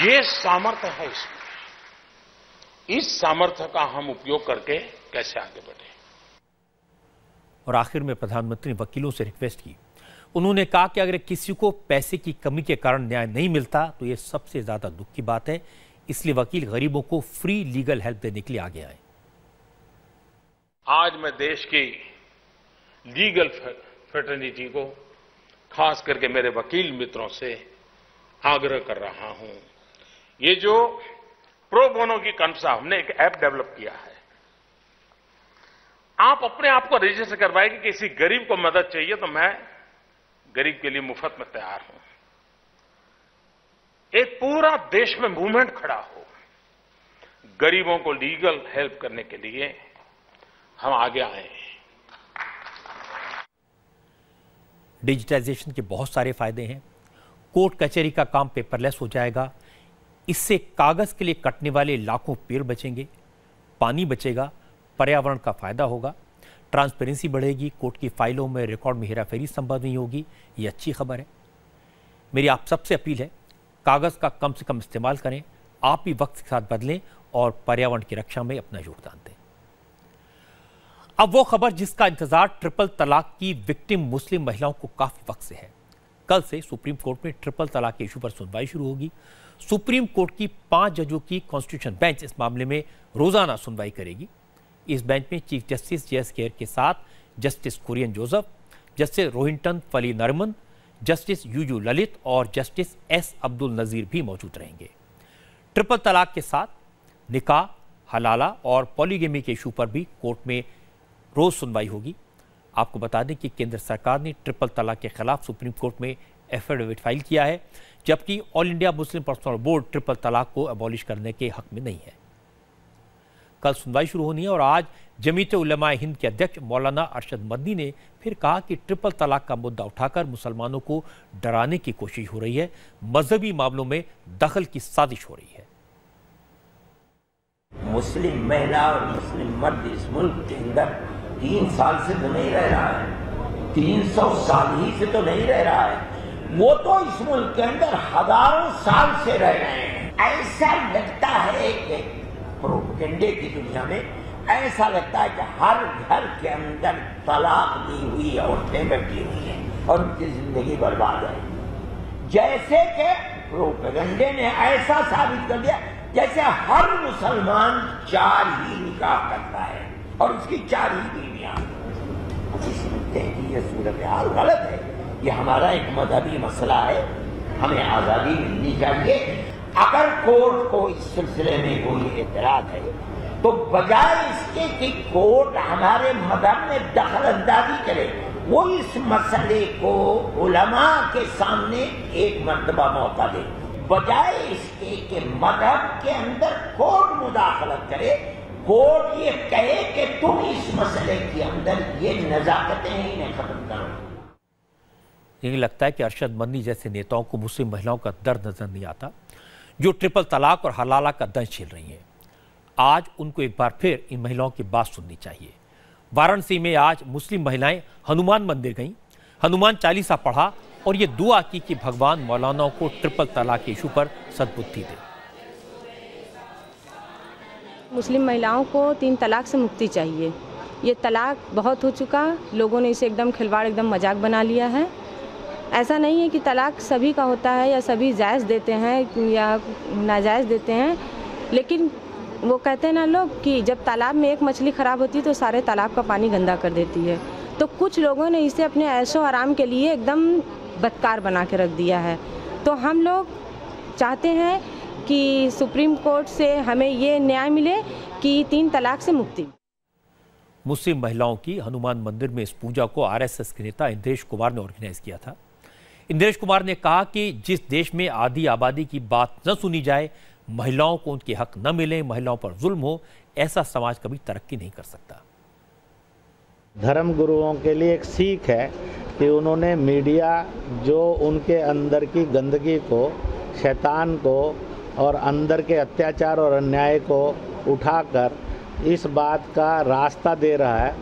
ये सामर्थ्य है इसमें। इस सामर्थ्य का हम उपयोग करके कैसे आगे बढ़े। और आखिर में प्रधानमंत्री ने वकीलों से रिक्वेस्ट की। उन्होंने कहा कि अगर किसी को पैसे की कमी के कारण न्याय नहीं मिलता तो यह सबसे ज्यादा दुख की बात है। इसलिए वकील गरीबों को फ्री लीगल हेल्प देने के लिए आगे आए। आज मैं देश की लीगल फ्रेटर्निटी को, खास करके मेरे वकील मित्रों से आग्रह कर रहा हूं। ये जो प्रो बोनो की कंसा, हमने एक ऐप डेवलप किया है। आप अपने आप को रजिस्टर करवाए कि किसी गरीब को मदद चाहिए तो मैं गरीब के लिए मुफ्त में तैयार हूं। एक पूरा देश में मूवमेंट खड़ा हो, गरीबों को लीगल हेल्प करने के लिए हम आगे आए। डिजिटाइजेशन के बहुत सारे फायदे हैं। कोर्ट कचहरी का काम पेपरलेस हो जाएगा। इससे कागज के लिए कटने वाले लाखों पेड़ बचेंगे, पानी बचेगा, पर्यावरण का फायदा होगा, ट्रांसपेरेंसी बढ़ेगी, कोर्ट की फाइलों में, रिकॉर्ड में हेराफेरी संभव नहीं होगी। ये अच्छी खबर है। मेरी आप सबसे अपील है, कागज का कम से कम इस्तेमाल करें। आप भी वक्त के साथ बदलें और पर्यावरण की रक्षा में अपना योगदान दें। अब वो खबर जिसका इंतजार ट्रिपल तलाक की विक्टिम मुस्लिम महिलाओं को काफी वक्त से है। कल से सुप्रीम कोर्ट में ट्रिपल तलाक के इशू पर सुनवाई शुरू होगी। सुप्रीम कोर्ट की 5 जजों की कॉन्स्टिट्यूशन बेंच इस मामले में रोजाना सुनवाई करेगी। इस बेंच में चीफ जस्टिस JS खेर के साथ justice Kurian Joseph, justice Rohinton Fali Nariman, justice UU Lalit और जस्टिस S अब्दुल नजीर भी मौजूद रहेंगे। ट्रिपल तलाक के साथ निकाह, हलाला और पॉलीगेमी के इशू पर भी कोर्ट में रोज सुनवाई होगी। आपको बता दें कि केंद्र सरकार ने ट्रिपल तलाक के खिलाफ सुप्रीम कोर्ट में एफिडेविट फाइल किया है, जबकि all India Muslim personal board triple तलाक को अबॉलिश करने के हक में नहीं है। कल सुनवाई शुरू होनी है और आज जमीयत उलमा हिंद के अध्यक्ष मौलाना अरशद मदनी ने फिर कहा कि ट्रिपल तलाक का मुद्दा उठाकर मुसलमानों को डराने की कोशिश हो रही है, मजहबी मामलों में दखल की साजिश हो रही है। मुस्लिम महिला और मुस्लिम मर्द इस मुल्क के अंदर 3 साल से तो नहीं रह रहा है, 300 साल ही से तो नहीं रह रहा है, वो तो इस मुल्क के अंदर हजारों साल से रह रहे हैं। ऐसा लगता है कि प्रोपेगेंडे की दुनिया में ऐसा लगता है कि हर घर के अंदर तलाक दी हुई औरतें बैठी हुई हैं और उनकी जिंदगी बर्बाद है। जैसे कि प्रोपेगेंडे ने ऐसा साबित कर दिया जैसे हर मुसलमान 4 ही निकाह करता है और उसकी 4 ही बीवियां। ये सूरत हाल गलत है, ये हमारा एक मजहबी मसला है, हमें आजादी मिलनी चाहिए। अगर कोर्ट को इस सिलसिले में कोई एतराज है तो बजाय इसके कि कोर्ट हमारे मजहब में दखल अंदाजी करे, वो इस मसले को उलमा के सामने एक मर्तबा मौका दे, बजाय इसके कि मजहब के अंदर कोर्ट मुदाखलत करे, कोर्ट ये कहे कि तुम इस मसले के अंदर ये नजाकतें ही इन्हें खत्म करो। यही लगता है कि अरशद मदनी जैसे नेताओं को मुस्लिम महिलाओं का दर्द नजर नहीं आता, जो ट्रिपल तलाक और हलाला का दंश झेल रही हैं। आज उनको एक बार फिर इन महिलाओं की बात सुननी चाहिए। वाराणसी में आज मुस्लिम महिलाएं हनुमान मंदिर गईं, हनुमान चालीसा पढ़ा और ये दुआ की कि भगवान मौलानाओं को ट्रिपल तलाक के इशू पर सद्बुद्धि दे। मुस्लिम महिलाओं को 3 तलाक से मुक्ति चाहिए। ये तलाक बहुत हो चुका, लोगों ने इसे एकदम खिलवाड़, एकदम मजाक बना लिया है। ऐसा नहीं है कि तलाक सभी का होता है या सभी जायज़ देते हैं या नाजायज़ देते हैं, लेकिन वो कहते हैं ना लोग कि जब तालाब में एक मछली ख़राब होती है तो सारे तालाब का पानी गंदा कर देती है। तो कुछ लोगों ने इसे अपने ऐशो आराम के लिए एकदम बदकार बना के रख दिया है। तो हम लोग चाहते हैं कि सुप्रीम कोर्ट से हमें ये न्याय मिले कि 3 तलाक से मुक्ति। मुस्लिम महिलाओं की हनुमान मंदिर में इस पूजा को आरएसएस के नेता इंद्रेश कुमार ने ऑर्गेनाइज किया था। इंद्रेश कुमार ने कहा कि जिस देश में आधी आबादी की बात न सुनी जाए, महिलाओं को उनके हक न मिले, महिलाओं पर जुल्म हो, ऐसा समाज कभी तरक्की नहीं कर सकता। धर्म गुरुओं के लिए एक सीख है कि उन्होंने मीडिया जो उनके अंदर की गंदगी को, शैतान को और अंदर के अत्याचार और अन्याय को उठाकर इस बात का रास्ता दे रहा है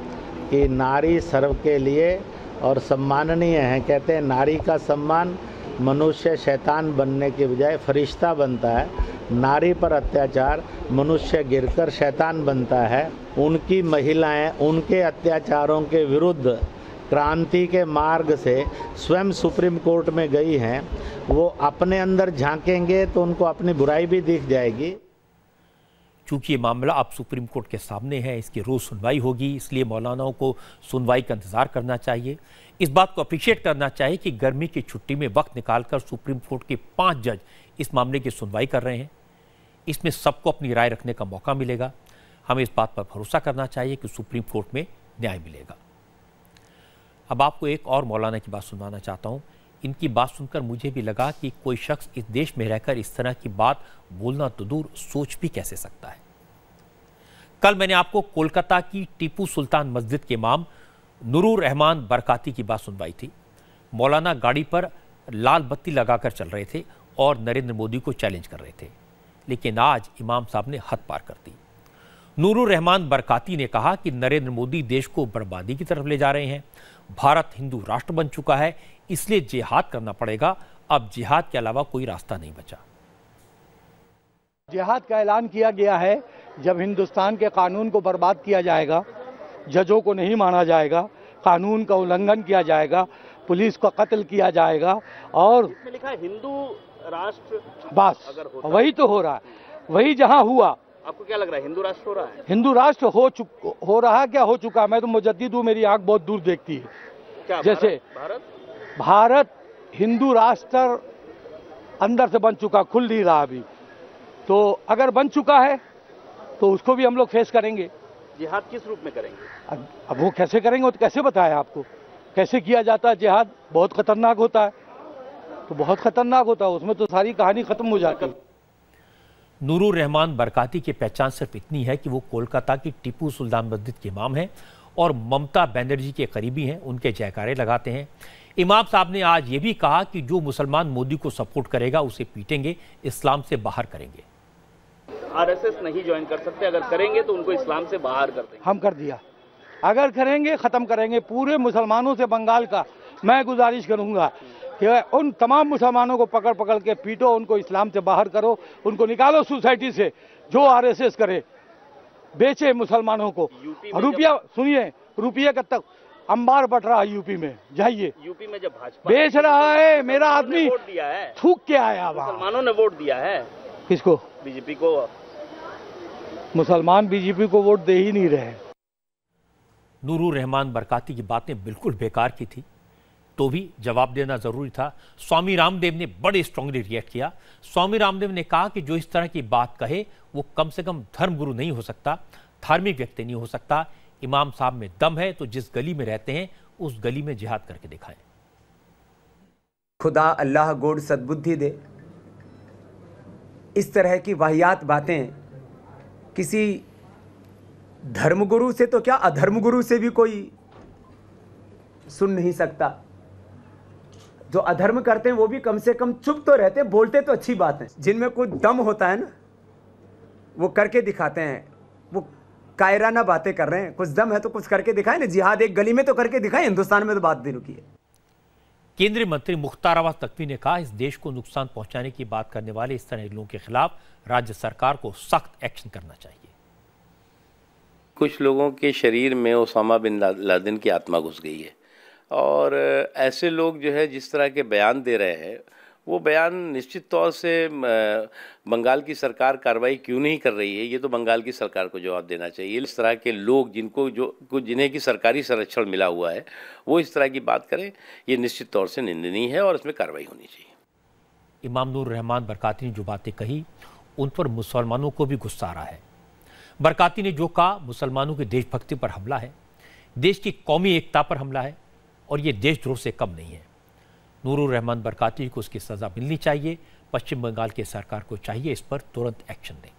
कि नारी सर्व के लिए और सम्माननीय है। कहते हैं नारी का सम्मान मनुष्य शैतान बनने के बजाय फरिश्ता बनता है, नारी पर अत्याचार मनुष्य गिरकर शैतान बनता है। उनकी महिलाएं उनके अत्याचारों के विरुद्ध क्रांति के मार्ग से स्वयं सुप्रीम कोर्ट में गई हैं। वो अपने अंदर झांकेंगे तो उनको अपनी बुराई भी दिख जाएगी। चूंकि ये मामला अब सुप्रीम कोर्ट के सामने है, इसकी रोज सुनवाई होगी, इसलिए मौलानाओं को सुनवाई का इंतजार करना चाहिए। इस बात को अप्रिशिएट करना चाहिए कि गर्मी की छुट्टी में वक्त निकालकर सुप्रीम कोर्ट के 5 जज इस मामले की सुनवाई कर रहे हैं। इसमें सबको अपनी राय रखने का मौका मिलेगा। हमें इस बात पर भरोसा करना चाहिए कि सुप्रीम कोर्ट में न्याय मिलेगा। अब आपको एक और मौलाना की बात सुनाना चाहता हूँ। इनकी बात सुनकर मुझे भी लगा कि कोई शख्स इस देश में रहकर इस तरह की बात बोलना तो दूर, सोच भी कैसे सकता है। कल मैंने आपको कोलकाता की टीपू सुल्तान मस्जिद के इमाम नुरुर रहमान बरकाती की बात सुनवाई थी। मौलाना गाड़ी पर लाल बत्ती लगाकर चल रहे थे और नरेंद्र मोदी को चैलेंज कर रहे थे, लेकिन आज इमाम साहब ने हद पार कर दी। नुरुर रहमान बरकाती ने कहा कि नरेंद्र मोदी देश को बर्बादी की तरफ ले जा रहे हैं। भारत हिंदू राष्ट्र बन चुका है, इसलिए जिहाद करना पड़ेगा। अब जिहाद के अलावा कोई रास्ता नहीं बचा। जिहाद का ऐलान किया गया है। जब हिंदुस्तान के कानून को बर्बाद किया जाएगा, जजों को नहीं माना जाएगा, कानून का उल्लंघन किया जाएगा, पुलिस का कत्ल किया जाएगा और लिखा है हिंदू राष्ट्र, बस वही तो हो रहा है। वही जहां हुआ। आपको क्या लग रहा है, हिंदू राष्ट्र हो रहा है? हिंदू राष्ट्र हो रहा क्या हो चुका। मैं तो मुजद्दिद हूं, मेरी आंख बहुत दूर देखती है। क्या जैसे भारत हिंदू राष्ट्र अंदर से बन चुका, खुल नहीं रहा अभी। तो अगर बन चुका है तो उसको भी हम लोग फेस करेंगे। जिहाद किस रूप में करेंगे? अब वो कैसे करेंगे, वो तो कैसे बताया आपको कैसे किया जाता है। जिहाद बहुत खतरनाक होता है। तो बहुत खतरनाक होता है, उसमें तो सारी कहानी खत्म हो जाती। नूरुर रहमान बरकाती की पहचान सिर्फ इतनी है कि वो कोलकाता की टीपू सुल्तान मस्जिद के इमाम हैं और ममता बनर्जी के करीबी हैं, उनके जयकारे लगाते हैं। इमाम साहब ने आज ये भी कहा कि जो मुसलमान मोदी को सपोर्ट करेगा उसे पीटेंगे, इस्लाम से बाहर करेंगे। आरएसएस नहीं ज्वाइन कर सकते, अगर करेंगे तो उनको इस्लाम से बाहर कर देंगे। हम कर दिया, अगर करेंगे खत्म करेंगे। पूरे मुसलमानों से बंगाल का मैं गुजारिश करूंगा कि उन तमाम मुसलमानों को पकड़ पकड़ के पीटो, उनको इस्लाम से बाहर करो, उनको निकालो सोसाइटी से। जो आरएसएस करे, बेचे मुसलमानों को। रुपया सुनिए, रुपये का तक अंबार बट रहा है यूपी में, जाइए। यूपी में जब भाजपा बेच रहा है, मेरा आदमी वोट दिया है, थूक के आया। मुसलमानों ने वोट दिया है। किसको? बीजेपी को। मुसलमान बीजेपी को वोट दे ही नहीं रहे। नूरुर रहमान बरकाती की बातें बिल्कुल बेकार की थी, तो भी जवाब देना जरूरी था। स्वामी रामदेव ने बड़े स्ट्रांगली रिएक्ट किया। स्वामी रामदेव ने कहा कि जो इस तरह की बात कहे वो कम से कम धर्मगुरु नहीं हो सकता, धार्मिक व्यक्ति नहीं हो सकता। इमाम साहब में दम है तो जिस गली में रहते हैं उस गली में जिहाद करके दिखाएं। खुदा अल्लाह गोड सद्बुद्धि दे। इस तरह की वाहियात बातें किसी धर्मगुरु से तो क्या अधर्मगुरु से भी कोई सुन नहीं सकता। जो अधर्म करते हैं वो भी कम से कम चुप तो रहते, बोलते तो अच्छी बात है। जिनमें कुछ दम होता है ना, वो करके दिखाते हैं। वो कायराना बातें कर रहे हैं, कुछ दम है तो कुछ करके दिखाए ना। जिहाद एक गली में तो करके दिखाए, हिंदुस्तान में तो बात दिनों की है। केंद्रीय मंत्री मुख्तार अब्बास नकवी ने कहा, इस देश को नुकसान पहुंचाने की बात करने वाले इस तरह के लोगों के खिलाफ राज्य सरकार को सख्त एक्शन करना चाहिए। कुछ लोगों के शरीर में ओसामा बिन लादेन की आत्मा घुस गई है और ऐसे लोग जो है जिस तरह के बयान दे रहे हैं, वो बयान निश्चित तौर से बंगाल की सरकार कार्रवाई क्यों नहीं कर रही है, ये तो बंगाल की सरकार को जवाब देना चाहिए। इस तरह के लोग जिन्हें की सरकारी संरक्षण मिला हुआ है वो इस तरह की बात करें, ये निश्चित तौर से निंदनीय है और इसमें कार्रवाई होनी चाहिए। इमाम नूर रहमान बरकाती ने जो बातें कही उन पर मुसलमानों को भी गुस्सा आ रहा है। बरकाती ने जो कहा मुसलमानों की देशभक्ति पर हमला है, देश की कौमी एकता पर हमला है और ये देशद्रोह से कम नहीं है। नूरुर रहमान बरकाती को उसकी सजा मिलनी चाहिए। पश्चिम बंगाल की सरकार को चाहिए इस पर तुरंत एक्शन दें।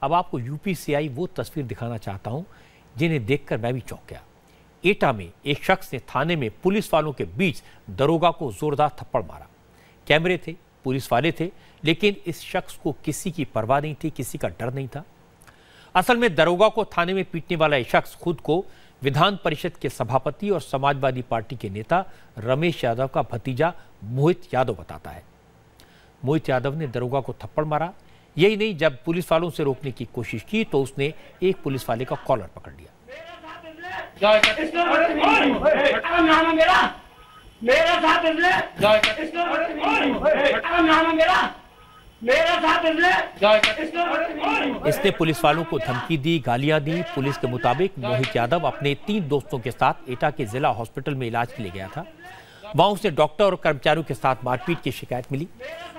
अब आपको यूपी से आई वो तस्वीर दिखाना चाहता हूं जिन्हें देखकर मैं भी चौंक गया। एटा में एक शख्स ने थाने में पुलिस वालों के बीच दरोगा को जोरदार थप्पड़ मारा। कैमरे थे, पुलिस वाले थे, लेकिन इस शख्स को किसी की परवाह नहीं थी, किसी का डर नहीं था। असल में दरोगा को थाने में पीटने वाला यह शख्स खुद को विधान परिषद के सभापति और समाजवादी पार्टी के नेता रमेश यादव का भतीजा मोहित यादव बताता है। मोहित यादव ने दरोगा को थप्पड़ मारा। यही नहीं, जब पुलिस वालों से रोकने की कोशिश की तो उसने एक पुलिस वाले का कॉलर पकड़ लिया। इसने पुलिस वालों को धमकी दी, गालियां दी। पुलिस के मुताबिक मोहित यादव अपने 3 दोस्तों के साथ एटा के जिला हॉस्पिटल में इलाज के लिए गया था। वहां उसे डॉक्टर और कर्मचारियों के साथ मारपीट की शिकायत मिली।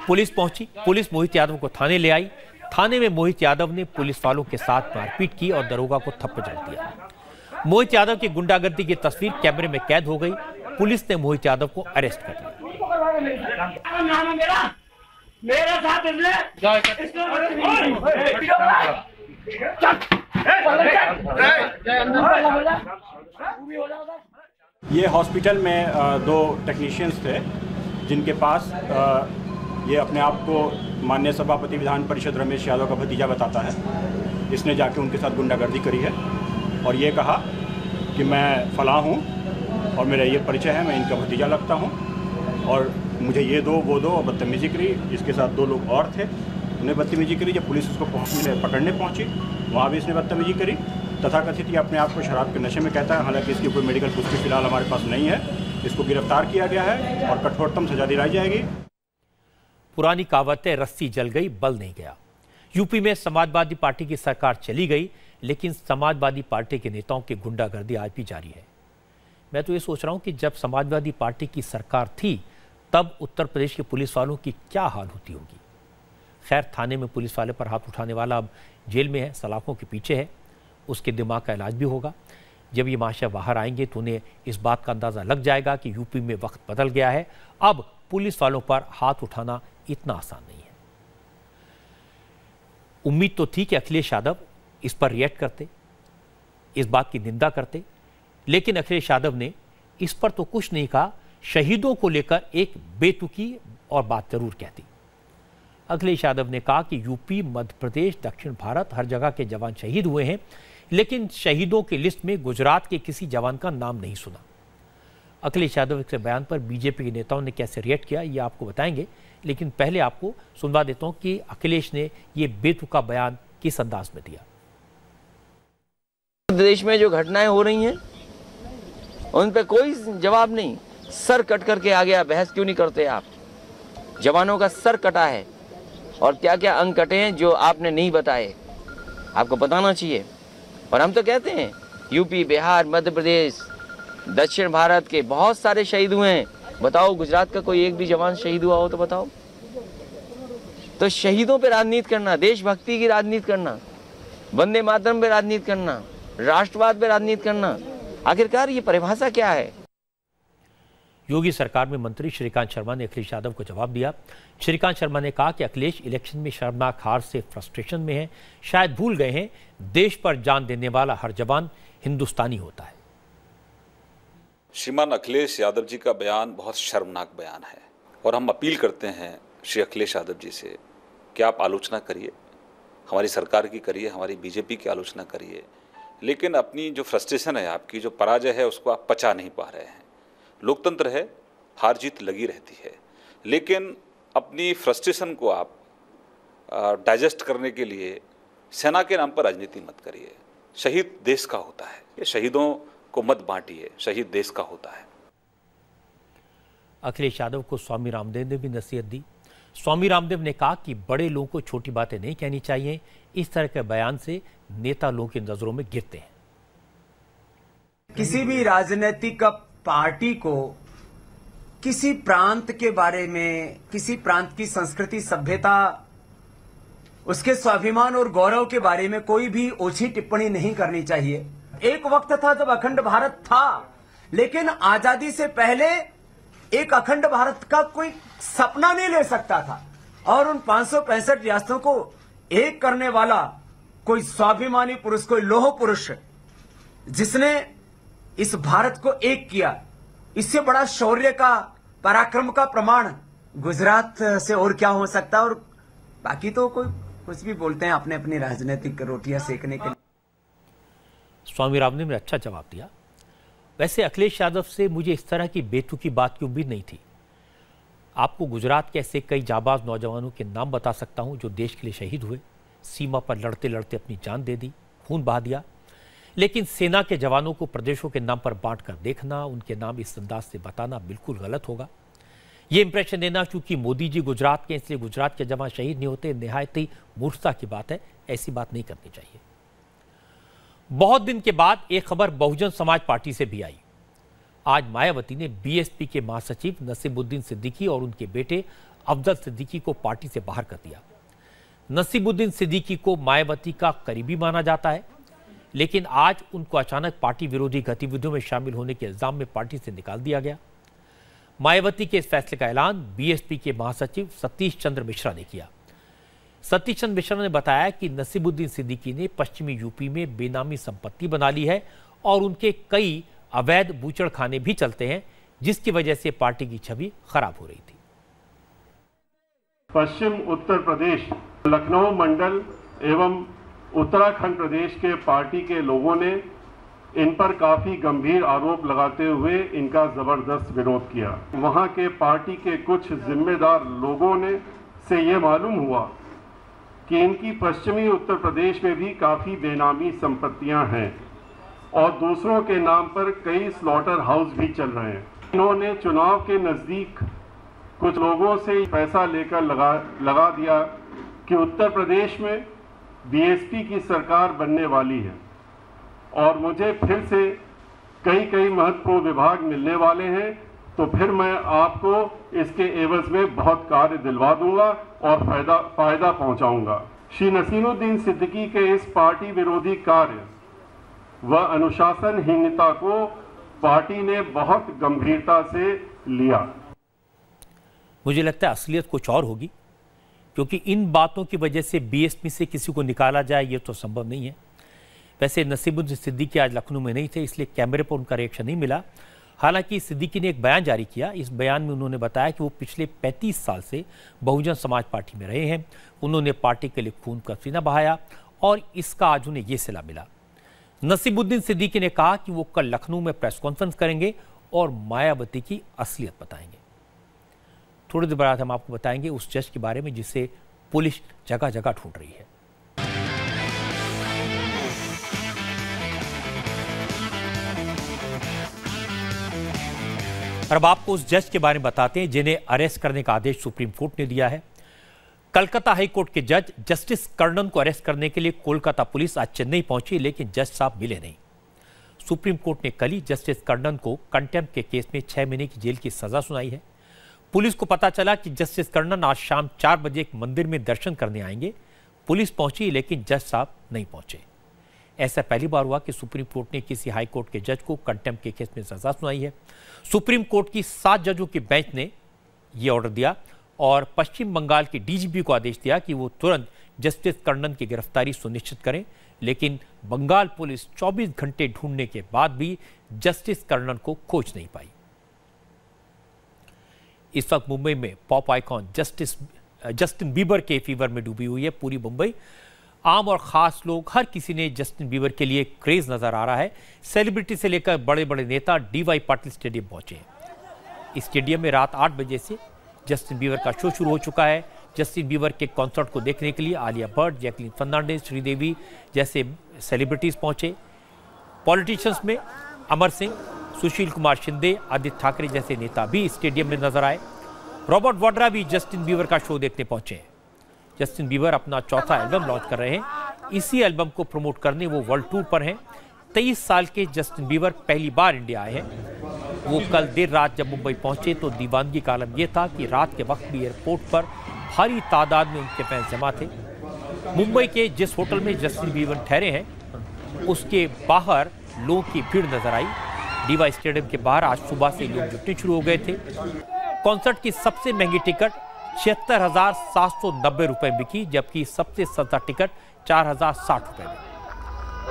पुलिस पहुंची, पुलिस मोहित यादव को थाने ले आई। थाने में मोहित यादव ने पुलिस वालों के साथ मारपीट की और दरोगा को थप्पड़ जड़ दिया। मोहित यादव की गुंडागर्दी की तस्वीर कैमरे में कैद हो गई। पुलिस ने मोहित यादव को अरेस्ट कर लिया। मेरे साथ ये हॉस्पिटल में 2 टेक्नीशियंस थे जिनके पास ये अपने आप को माननीय सभापति विधान परिषद रमेश यादव का भतीजा बताता है। इसने जाके उनके साथ गुंडागर्दी करी है और ये कहा कि मैं फलां हूँ और मेरा ये परिचय है, मैं इनका भतीजा लगता हूँ और मुझे ये दो वो दो, और बदतमीजी करी। इसके साथ 2 लोग और थे, उन्हें बदतमीजी करी। जब पुलिस उसको पकड़ने पहुंची वहाँ भी इसने बदतमीजी करी। तथाकथित ये अपने आप को शराब के नशे में कहता है, हालांकि इसकी कोई मेडिकल पुष्टि फिलहाल हमारे पास नहीं है। इसको गिरफ्तार किया गया है और कठोरतम सजा दिलाई जाएगी। पुरानी कहावत है, रस्सी जल गई बल नहीं गया। यूपी में समाजवादी पार्टी की सरकार चली गई, लेकिन समाजवादी पार्टी के नेताओं की गुंडागर्दी आज भी जारी है। मैं तो ये सोच रहा हूं कि जब समाजवादी पार्टी की सरकार थी तब उत्तर प्रदेश के पुलिस वालों की क्या हाल होती होगी। खैर, थाने में पुलिस वाले पर हाथ उठाने वाला अब जेल में है, सलाखों के पीछे है। उसके दिमाग का इलाज भी होगा। जब ये महाशय बाहर आएंगे तो उन्हें इस बात का अंदाज़ा लग जाएगा कि यूपी में वक्त बदल गया है। अब पुलिस वालों पर हाथ उठाना इतना आसान नहीं है। उम्मीद तो थी कि अखिलेश यादव इस पर रिएक्ट करते, इस बात की निंदा करते, लेकिन अखिलेश यादव ने इस पर तो कुछ नहीं कहा। शहीदों को लेकर एक बेतुकी और बात जरूर कहती। अखिलेश यादव ने कहा कि यूपी, मध्य प्रदेश, दक्षिण भारत हर जगह के जवान शहीद हुए हैं, लेकिन शहीदों की लिस्ट में गुजरात के किसी जवान का नाम नहीं सुना। अखिलेश यादव के बयान पर बीजेपी के नेताओं ने कैसे रिएक्ट किया ये आपको बताएंगे, लेकिन पहले आपको सुनवा देता हूं कि अखिलेश ने ये बेतुका बयान किस अंदाज में दिया। देश में जो घटनाएं हो रही हैं उन पे कोई जवाब नहीं। सर कट करके आ गया, बहस क्यों नहीं करते आप? जवानों का सर कटा है और क्या क्या अंग कटे हैं जो आपने नहीं बताए, आपको बताना चाहिए। और हम तो कहते हैं यूपी, बिहार, मध्य प्रदेश, दक्षिण भारत के बहुत सारे शहीद हुए हैं। बताओ गुजरात का कोई एक भी जवान शहीद हुआ हो तो बताओ। तो शहीदों पे राजनीति करना, देशभक्ति की राजनीति करना, वंदे मातरम पे राजनीति करना, राष्ट्रवाद पे राजनीति करना, आखिरकार ये परिभाषा क्या है? योगी सरकार में मंत्री श्रीकांत शर्मा ने अखिलेश यादव को जवाब दिया। श्रीकांत शर्मा ने कहा कि अखिलेश इलेक्शन में शर्मनाक हार से फ्रस्ट्रेशन में है, शायद भूल गए हैं देश पर जान देने वाला हर जवान हिंदुस्तानी होता है। श्रीमान अखिलेश यादव जी का बयान बहुत शर्मनाक बयान है और हम अपील करते हैं श्री अखिलेश यादव जी से कि आप आलोचना करिए, हमारी सरकार की करिए, हमारी बीजेपी की आलोचना करिए, लेकिन अपनी जो फ्रस्ट्रेशन है, आपकी जो पराजय है, उसको आप पचा नहीं पा रहे हैं। लोकतंत्र है, हार जीत लगी रहती है, लेकिन अपनी फ्रस्ट्रेशन को आप डाइजेस्ट करने के लिए सेना के नाम पर राजनीति मत करिए। शहीद देश का होता है, ये शहीदों को मत बांटिए, शहीद देश का होता है। अखिलेश यादव को स्वामी रामदेव ने भी नसीहत दी। स्वामी रामदेव ने कहा कि बड़े लोगों को छोटी बातें नहीं कहनी चाहिए, इस तरह के बयान से नेता लोगों की नजरों में गिरते हैं। किसी भी राजनीतिक पार्टी को किसी प्रांत के बारे में, किसी प्रांत की संस्कृति, सभ्यता, उसके स्वाभिमान और गौरव के बारे में कोई भी ओछी टिप्पणी नहीं करनी चाहिए। एक वक्त था जब अखंड भारत था, लेकिन आजादी से पहले एक अखंड भारत का कोई सपना नहीं ले सकता था, और उन 565 रियासतों को एक करने वाला कोई स्वाभिमानी पुरुष, कोई लौह पुरुष जिसने इस भारत को एक किया, इससे बड़ा शौर्य का, पराक्रम का प्रमाण गुजरात से और क्या हो सकता है। और बाकी तो कोई कुछ भी बोलते हैं अपने अपनी राजनीतिक रोटियां सेकने के लिए। स्वामी रामदेव ने अच्छा जवाब दिया। वैसे अखिलेश यादव से मुझे इस तरह की बेतुकी बात की उम्मीद नहीं थी। आपको गुजरात के ऐसे कई जाबाज नौजवानों के नाम बता सकता हूं जो देश के लिए शहीद हुए, सीमा पर लड़ते लड़ते अपनी जान दे दी, खून बहा दिया, लेकिन सेना के जवानों को प्रदेशों के नाम पर बांटकर देखना, उनके नाम इस अंदाज से बताना बिल्कुल गलत होगा। ये इंप्रेशन देना क्योंकि मोदी जी गुजरात के, इसलिए गुजरात के जवान शहीद नहीं होते, निहायत ही मूर्खता की बात है। ऐसी बात नहीं करनी चाहिए। बहुत दिन के बाद एक खबर बहुजन समाज पार्टी से भी आई। आज मायावती ने बीएसपी के महासचिव नसीमुद्दीन सिद्दीकी और उनके बेटे अफजल सिद्दीकी को पार्टी से बाहर कर दिया। नसीमुद्दीन सिद्दीकी को मायावती का करीबी माना जाता है, लेकिन आज उनको अचानक पार्टी विरोधी गतिविधियों में शामिल होने के इल्जाम में पार्टी से निकाल दिया गया। मायावती के इस फैसले का ऐलान बीएसपी के महासचिव सतीश चंद्र मिश्रा ने किया। सतीश चंद्र मिश्रा ने बताया कि नसीमुद्दीन सिद्दीकी ने पश्चिमी यूपी में बेनामी संपत्ति बना ली है और उनके कई अवैध बूचड़खाने भी चलते हैं, जिसकी वजह से पार्टी की छवि खराब हो रही थी। पश्चिम उत्तर प्रदेश, लखनऊ मंडल एवं उत्तराखंड प्रदेश के पार्टी के लोगों ने इन पर काफी गंभीर आरोप लगाते हुए इनका जबरदस्त विरोध किया। वहां के पार्टी के कुछ जिम्मेदार लोगों ने से ये मालूम हुआ कि इनकी पश्चिमी उत्तर प्रदेश में भी काफी बेनामी संपत्तियां हैं और दूसरों के नाम पर कई स्लॉटर हाउस भी चल रहे हैं। इन्होंने चुनाव के नजदीक कुछ लोगों से पैसा लेकर लगा दिया कि उत्तर प्रदेश में बीएसपी की सरकार बनने वाली है और मुझे फिर से कई महत्वपूर्ण विभाग मिलने वाले हैं, तो फिर मैं आपको इसके एवज में बहुत कार्य दिलवा दूंगा और फायदा पहुंचाऊंगा। श्री नसीमुद्दीन सिद्दीकी के इस पार्टी विरोधी कार्य व अनुशासनहीनता को पार्टी ने बहुत गंभीरता से लिया। मुझे लगता है असलियत कुछ और होगी, क्योंकि इन बातों की वजह से बीएसपी से किसी को निकाला जाए ये तो संभव नहीं है। वैसे नसीमुद्दीन सिद्दीकी आज लखनऊ में नहीं थे, इसलिए कैमरे पर उनका रिएक्शन नहीं मिला। हालांकि सिद्दीकी ने एक बयान जारी किया। इस बयान में उन्होंने बताया कि वो पिछले 35 साल से बहुजन समाज पार्टी में रहे हैं। उन्होंने पार्टी के लिए खून का पसीना बहाया और इसका आज उन्हें ये सिला मिला। नसीमुद्दीन सिद्दीकी ने कहा कि वो कल लखनऊ में प्रेस कॉन्फ्रेंस करेंगे और मायावती की असलियत बताएंगे। थोड़ी देर बाद हम आपको बताएंगे उस जज के बारे में जिसे पुलिस जगह जगह ढूंढ रही है। और अब आपको उस जज के बारे में बताते हैं जिन्हें अरेस्ट करने का आदेश सुप्रीम कोर्ट ने दिया है। कलकत्ता हाई कोर्ट के जज जस्टिस कर्णन को अरेस्ट करने के लिए कोलकाता पुलिस आज चेन्नई पहुंची, लेकिन जज साहब मिले नहीं। सुप्रीम कोर्ट ने कल ही जस्टिस कर्णन को कंटेम्प्ट के केस में 6 महीने की जेल की सजा सुनाई है। पुलिस को पता चला कि जस्टिस कर्णन आज शाम 4 बजे एक मंदिर में दर्शन करने आएंगे। पुलिस पहुंची, लेकिन जज साहब नहीं पहुंचे। ऐसा पहली बार हुआ कि सुप्रीम कोर्ट ने किसी हाई कोर्ट के जज को कंटेम्प्ट के केस में सजा सुनाई है। सुप्रीम कोर्ट की 7 जजों की बेंच ने यह ऑर्डर दिया और पश्चिम बंगाल के डीजीपी को आदेश दिया कि वो तुरंत जस्टिस कर्णन की गिरफ्तारी सुनिश्चित करें, लेकिन बंगाल पुलिस 24 घंटे ढूंढने के बाद भी जस्टिस कर्णन को खोज नहीं पाई। इस वक्त मुंबई में पॉप आइकॉन जस्टिन बीबर के फीवर में डूबी हुई है पूरी मुंबई। आम और खास लोग, हर किसी ने जस्टिन बीबर के लिए क्रेज नजर आ रहा है। सेलिब्रिटी से लेकर बड़े बड़े नेता डीवाई पाटिल स्टेडियम पहुंचे हैं। इस स्टेडियम में रात 8 बजे से जस्टिन बीबर का शो शुरू हो चुका है। जस्टिन बीबर के कॉन्सर्ट को देखने के लिए आलिया भट्ट, जैकलीन फर्नांडिस, श्रीदेवी जैसे सेलिब्रिटीज पहुंचे। पॉलिटिशियंस में अमर सिंह, सुशील कुमार शिंदे, आदित्य ठाकरे जैसे नेता भी स्टेडियम में नजर आए। रॉबर्ट वाड्रा भी जस्टिन बीबर का शो देखने पहुंचे हैं। जस्टिन बीबर अपना चौथा एल्बम लॉन्च कर रहे हैं। इसी एल्बम को प्रमोट करने वो वर्ल्ड टूर पर हैं। 23 साल के जस्टिन बीबर पहली बार इंडिया आए हैं। वो कल देर रात जब मुंबई पहुंचे तो दीवानगी का आलम यह था कि रात के वक्त भी एयरपोर्ट पर भारी तादाद में उनके फैंस जमा थे। मुंबई के जिस होटल में जस्टिन बीबर ठहरे हैं उसके बाहर लोगों की भीड़ नजर आई। डीवाई स्टेडियम के बाहर आज सुबह से लोग जुटने शुरू हो गए थे। कॉन्सर्ट की सबसे महंगी टिकट 76,790 रुपए बिकी, जबकि सबसे सस्ता टिकट 4,060 रुपए में।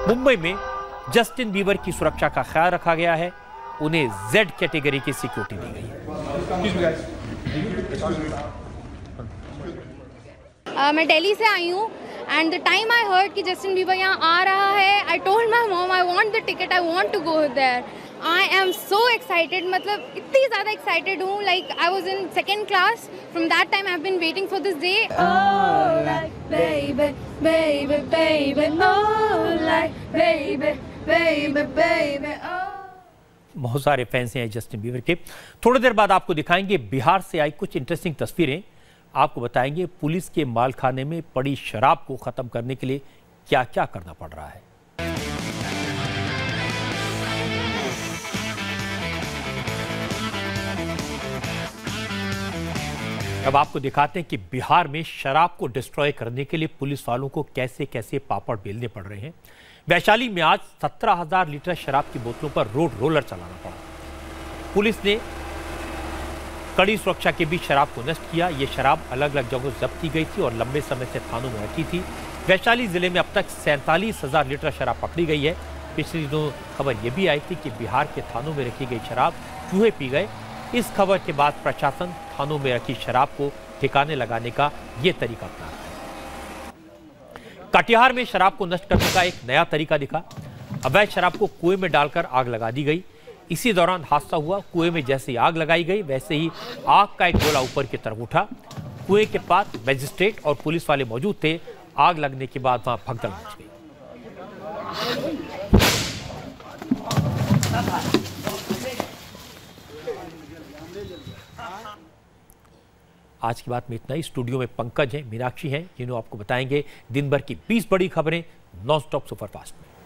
मुंबई में जस्टिन बीबर की सुरक्षा का ख्याल रखा गया है। उन्हें जेड कैटेगरी की सिक्योरिटी दी गई है। मैं दिल्ली से आई हूँ and the time I heard कि जस्टिन बीबर यहाँ आ रहा है, I told my mom I want the ticket, I want to go there. I am so excited, मतलब इतनी ज़्यादा एक्साइटेड हूँ। Like I was in 2nd class, from that time I have been waiting for this day. baby baby baby oh like baby baby baby oh। बहुत सारे fans हैं Justin Bieber के। थोड़ी देर बाद आपको दिखाएंगे बिहार से आई कुछ इंटरेस्टिंग तस्वीरें। आपको बताएंगे पुलिस के मालखाने में पड़ी शराब को खत्म करने के लिए क्या क्या करना पड़ रहा है। अब आपको दिखाते हैं कि बिहार में शराब को डिस्ट्रॉय करने के लिए पुलिस वालों को कैसे कैसे पापड़ बेलने पड़ रहे हैं। वैशाली में आज 17,000 लीटर शराब की बोतलों पर रोड रोलर चलाना पड़ा। पुलिस ने कड़ी सुरक्षा के बीच शराब को नष्ट किया। ये शराब अलग अलग जगहों से जब्त की गई थी और लंबे समय से थानों में रखी थी। वैशाली जिले में अब तक 47,000 लीटर शराब पकड़ी गई है। पिछले दिनों खबर यह भी आई थी कि बिहार के थानों में रखी गई शराब चूहे पी गए। इस खबर के बाद प्रशासन थानों में रखी शराब को ठिकाने लगाने का ये तरीका अपना रहा है। कटिहार में शराब को नष्ट करने का एक नया तरीका दिखा। अवैध शराब को कुएं में डालकर आग लगा दी गई। इसी दौरान हादसा हुआ। कुएं में जैसे ही आग लगाई गई वैसे ही आग का एक गोला ऊपर की तरफ उठा। कुएं के पास मजिस्ट्रेट और पुलिस वाले मौजूद थे। आग लगने के बाद वहां भगदड़ मच गई। आज की बात में इतना ही। स्टूडियो में पंकज हैं, मीनाक्षी हैं, जिन्होंने आपको बताएंगे दिन भर की 20 बड़ी खबरें नॉन स्टॉप सुपरफास्ट में।